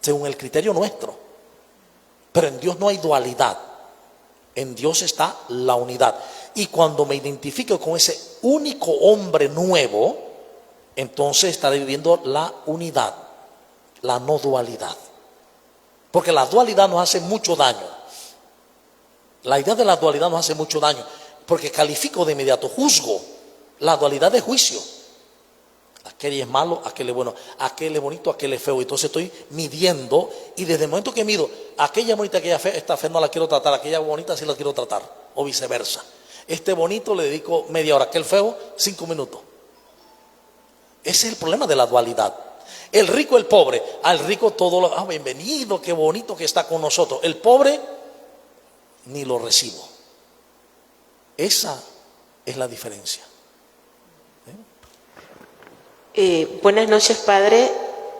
según el criterio nuestro. Pero en Dios no hay dualidad. En Dios está la unidad. Y cuando me identifico con ese único hombre nuevo, entonces estaré viviendo la unidad, la no dualidad. Porque la dualidad nos hace mucho daño. La idea de la dualidad nos hace mucho daño. Porque califico de inmediato, juzgo. La dualidad de juicio. Aquel es malo, aquel es bueno, aquel es bonito, aquel es feo. Entonces estoy midiendo, y desde el momento que mido, aquella bonita, aquella fea, esta fea no la quiero tratar, aquella bonita sí la quiero tratar, o viceversa. Este bonito le dedico media hora, aquel feo 5 minutos. Ese es el problema de la dualidad. El rico, el pobre. Al rico todo lo, bienvenido, qué bonito que está con nosotros. El pobre, ni lo recibo. Esa es la diferencia. Buenas noches, padre.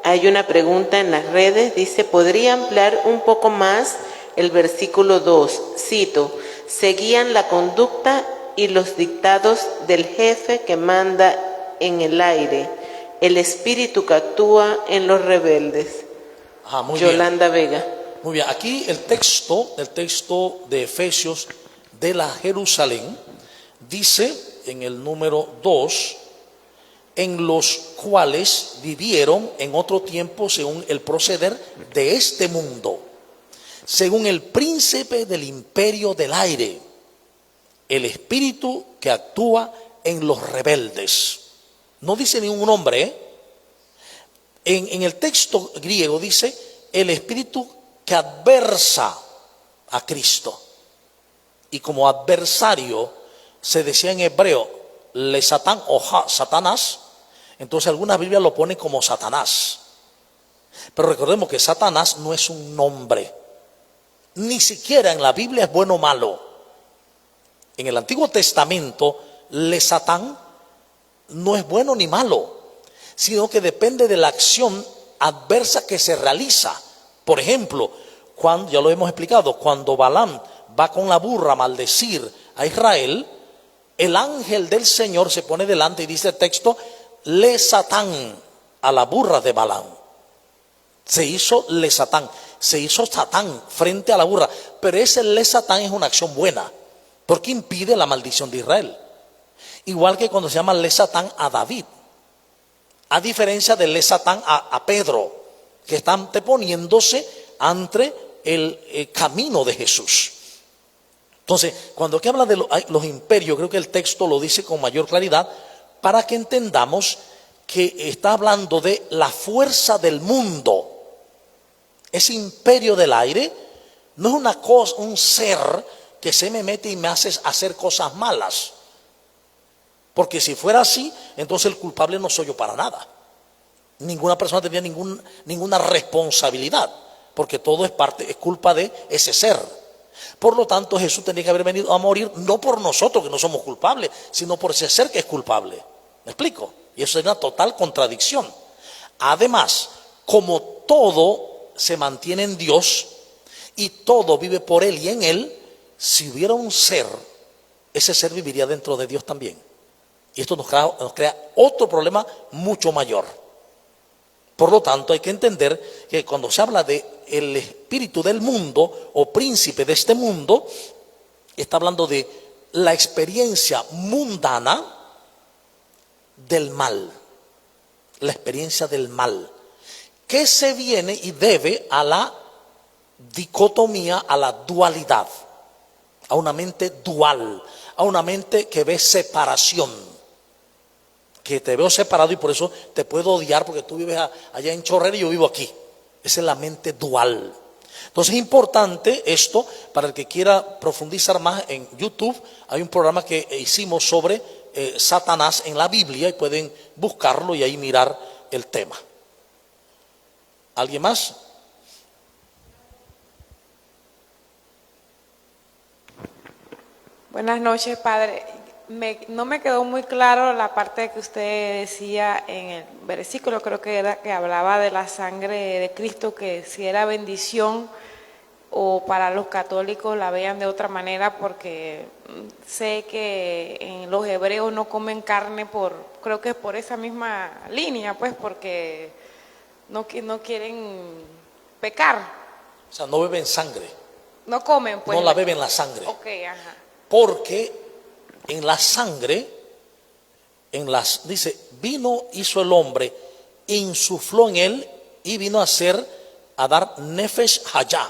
Hay una pregunta en las redes. Dice, ¿podría ampliar un poco más el versículo 2? Cito, seguían la conducta y los dictados del jefe que manda en el aire, el espíritu que actúa en los rebeldes. Muy Yolanda bien. Vega. Muy bien, aquí el texto de Efesios de la Jerusalén, dice en el número 2, en los cuales vivieron en otro tiempo según el proceder de este mundo, según el príncipe del imperio del aire, el espíritu que actúa en los rebeldes. No dice ningún nombre, ¿eh? En el texto griego dice el espíritu que adversa a Cristo. Y como adversario se decía en hebreo, le satán o Satanás. Entonces algunas Biblias lo ponen como Satanás. Pero recordemos que Satanás no es un nombre. Ni siquiera en la Biblia es bueno o malo. En el Antiguo Testamento, le Satán no es bueno ni malo, sino que depende de la acción adversa que se realiza. Por ejemplo, cuando, ya lo hemos explicado, cuando Balaam va con la burra a maldecir a Israel, el ángel del Señor se pone delante y dice el texto, le Satán a la burra de Balaam. Se hizo le Satán, se hizo Satán frente a la burra, pero ese le Satán es una acción buena, porque impide la maldición de Israel. Igual que cuando se llama le Satán a David, a diferencia de le Satán a Pedro, que están anteponiéndose ante el camino de Jesús. Entonces, cuando aquí habla de los imperios, creo que el texto lo dice con mayor claridad, para que entendamos que está hablando de la fuerza del mundo. Ese imperio del aire no es una cosa, un ser que se me mete y me hace hacer cosas malas. Porque si fuera así, entonces el culpable no soy yo para nada. Ninguna persona tendría ninguna responsabilidad, porque todo es culpa de ese ser. Por lo tanto, Jesús tenía que haber venido a morir no por nosotros que no somos culpables, sino por ese ser que es culpable. ¿Me explico? Y eso es una total contradicción. Además, como todo se mantiene en Dios y todo vive por Él y en Él, si hubiera un ser, ese ser viviría dentro de Dios también. Y esto nos crea otro problema mucho mayor. Por lo tanto, hay que entender que cuando se habla de el espíritu del mundo o príncipe de este mundo, está hablando de la experiencia mundana del mal, la experiencia del mal, que se viene y debe a la dicotomía, a la dualidad, a una mente dual, a una mente que ve separación. Que te veo separado y por eso te puedo odiar porque tú vives allá en Chorrera y yo vivo aquí. Esa es la mente dual. Entonces es importante esto para el que quiera profundizar más. En YouTube hay un programa que hicimos sobre Satanás en la Biblia y pueden buscarlo y ahí mirar el tema. ¿Alguien más? Buenas noches, padre. No me quedó muy claro la parte que usted decía en el versículo, creo que era que hablaba de la sangre de Cristo, que si era bendición o para los católicos la vean de otra manera, porque sé que en los hebreos no comen carne creo que es por esa misma línea, pues porque no quieren pecar, O sea, no beben sangre, no comen, pues. no la beben la sangre. Ok, ajá. Porque en la sangre, dice, vino, hizo el hombre, insufló en él y vino a dar nefesh hayá,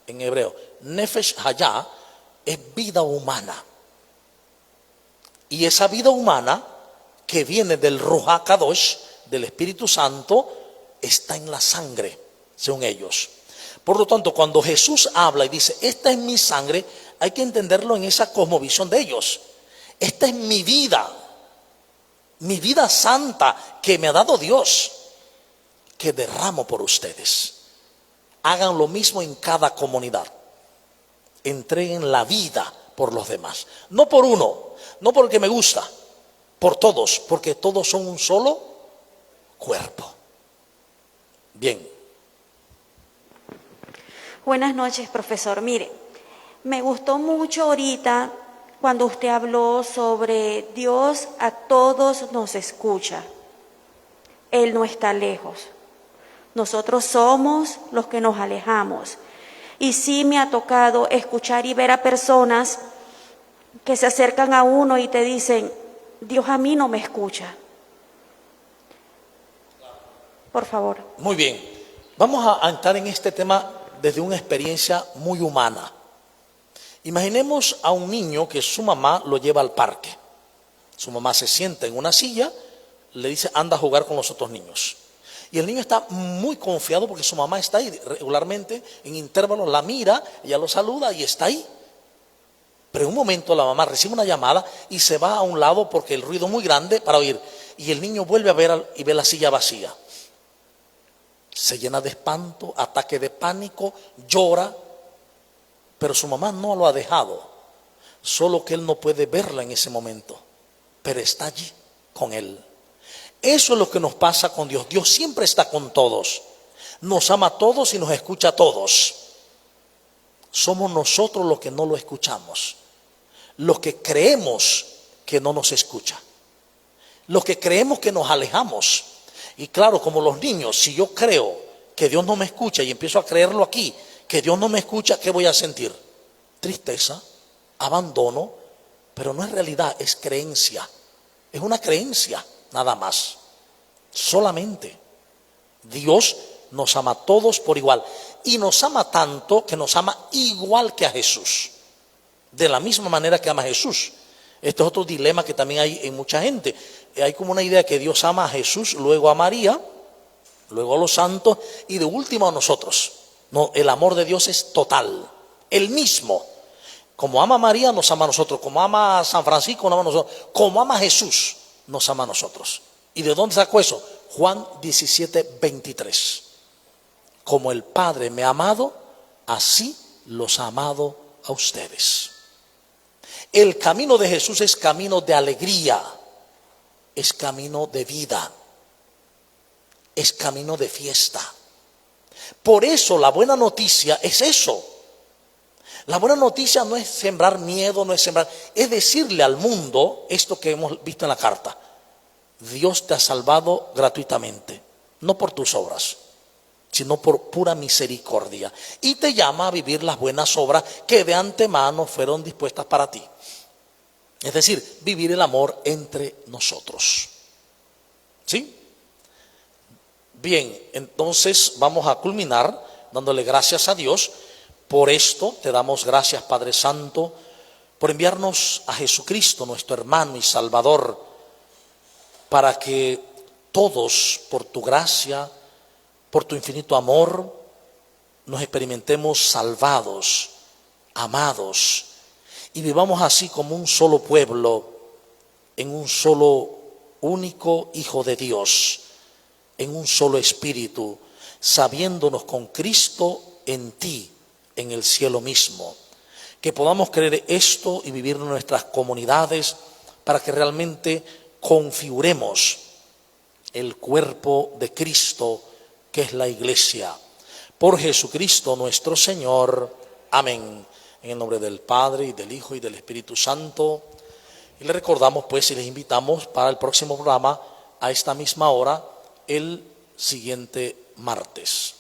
en hebreo. Nefesh hayá es vida humana. Y esa vida humana que viene del Ruach HaKadosh, del Espíritu Santo, está en la sangre, según ellos. Por lo tanto, cuando Jesús habla y dice, esta es mi sangre, hay que entenderlo en esa cosmovisión de ellos. Esta es mi vida santa que me ha dado Dios, que derramo por ustedes. Hagan lo mismo en cada comunidad. Entreguen la vida por los demás. No por uno, no porque me gusta, por todos, porque todos son un solo cuerpo. Bien. Buenas noches, profesor. Mire, me gustó mucho ahorita cuando usted habló sobre Dios a todos nos escucha. Él no está lejos. Nosotros somos los que nos alejamos. Y sí me ha tocado escuchar y ver a personas que se acercan a uno y te dicen, Dios a mí no me escucha. Por favor. Muy bien. Vamos a entrar en este tema desde una experiencia muy humana. Imaginemos a un niño que su mamá lo lleva al parque. Su mamá se sienta en una silla, le dice, anda a jugar con los otros niños. Y el niño está muy confiado porque su mamá está ahí regularmente, en intervalos la mira, ella lo saluda y está ahí. Pero en un momento la mamá recibe una llamada y se va a un lado porque el ruido es muy grande para oír. Y el niño vuelve a ver y ve la silla vacía. Se llena de espanto, ataque de pánico, llora. Pero su mamá no lo ha dejado, solo que él no puede verla en ese momento, pero está allí con él. Eso es lo que nos pasa con Dios. Dios siempre está con todos, nos ama a todos y nos escucha a todos. Somos nosotros los que no lo escuchamos, los que creemos que no nos escucha, los que creemos que nos alejamos. Y claro, como los niños, si yo creo que Dios no me escucha y empiezo a creerlo aquí, que Dios no me escucha, ¿qué voy a sentir? Tristeza, abandono, pero no es realidad, es creencia. Es una creencia, nada más. Solamente. Dios nos ama a todos por igual. Y nos ama tanto que nos ama igual que a Jesús. De la misma manera que ama a Jesús. Este es otro dilema que también hay en mucha gente. Hay como una idea que Dios ama a Jesús, luego a María, luego a los santos y de último a nosotros. No, el amor de Dios es total, el mismo. Como ama a María, nos ama a nosotros. Como ama a San Francisco, nos ama a nosotros. Como ama a Jesús, nos ama a nosotros. ¿Y de dónde sacó eso? Juan 17:23. Como el Padre me ha amado, así los ha amado a ustedes. El camino de Jesús es camino de alegría, es camino de vida, es camino de fiesta. Por eso la buena noticia es eso. La buena noticia no es sembrar miedo, es decirle al mundo esto que hemos visto en la carta. Dios te ha salvado gratuitamente, no por tus obras, sino por pura misericordia. Y te llama a vivir las buenas obras que de antemano fueron dispuestas para ti. Es decir, vivir el amor entre nosotros. ¿Sí? Bien, entonces vamos a culminar dándole gracias a Dios. Por esto te damos gracias, Padre Santo, por enviarnos a Jesucristo, nuestro hermano y Salvador, para que todos, por tu gracia, por tu infinito amor, nos experimentemos salvados, amados, y vivamos así como un solo pueblo, en un solo único Hijo de Dios, en un solo espíritu, sabiéndonos con Cristo en ti, en el cielo mismo. Que podamos creer esto y vivir en nuestras comunidades, para que realmente configuremos el cuerpo de Cristo, que es la iglesia. Por Jesucristo nuestro Señor. Amén. En el nombre del Padre, y del Hijo, y del Espíritu Santo. Y les recordamos pues y les invitamos para el próximo programa a esta misma hora, el siguiente martes.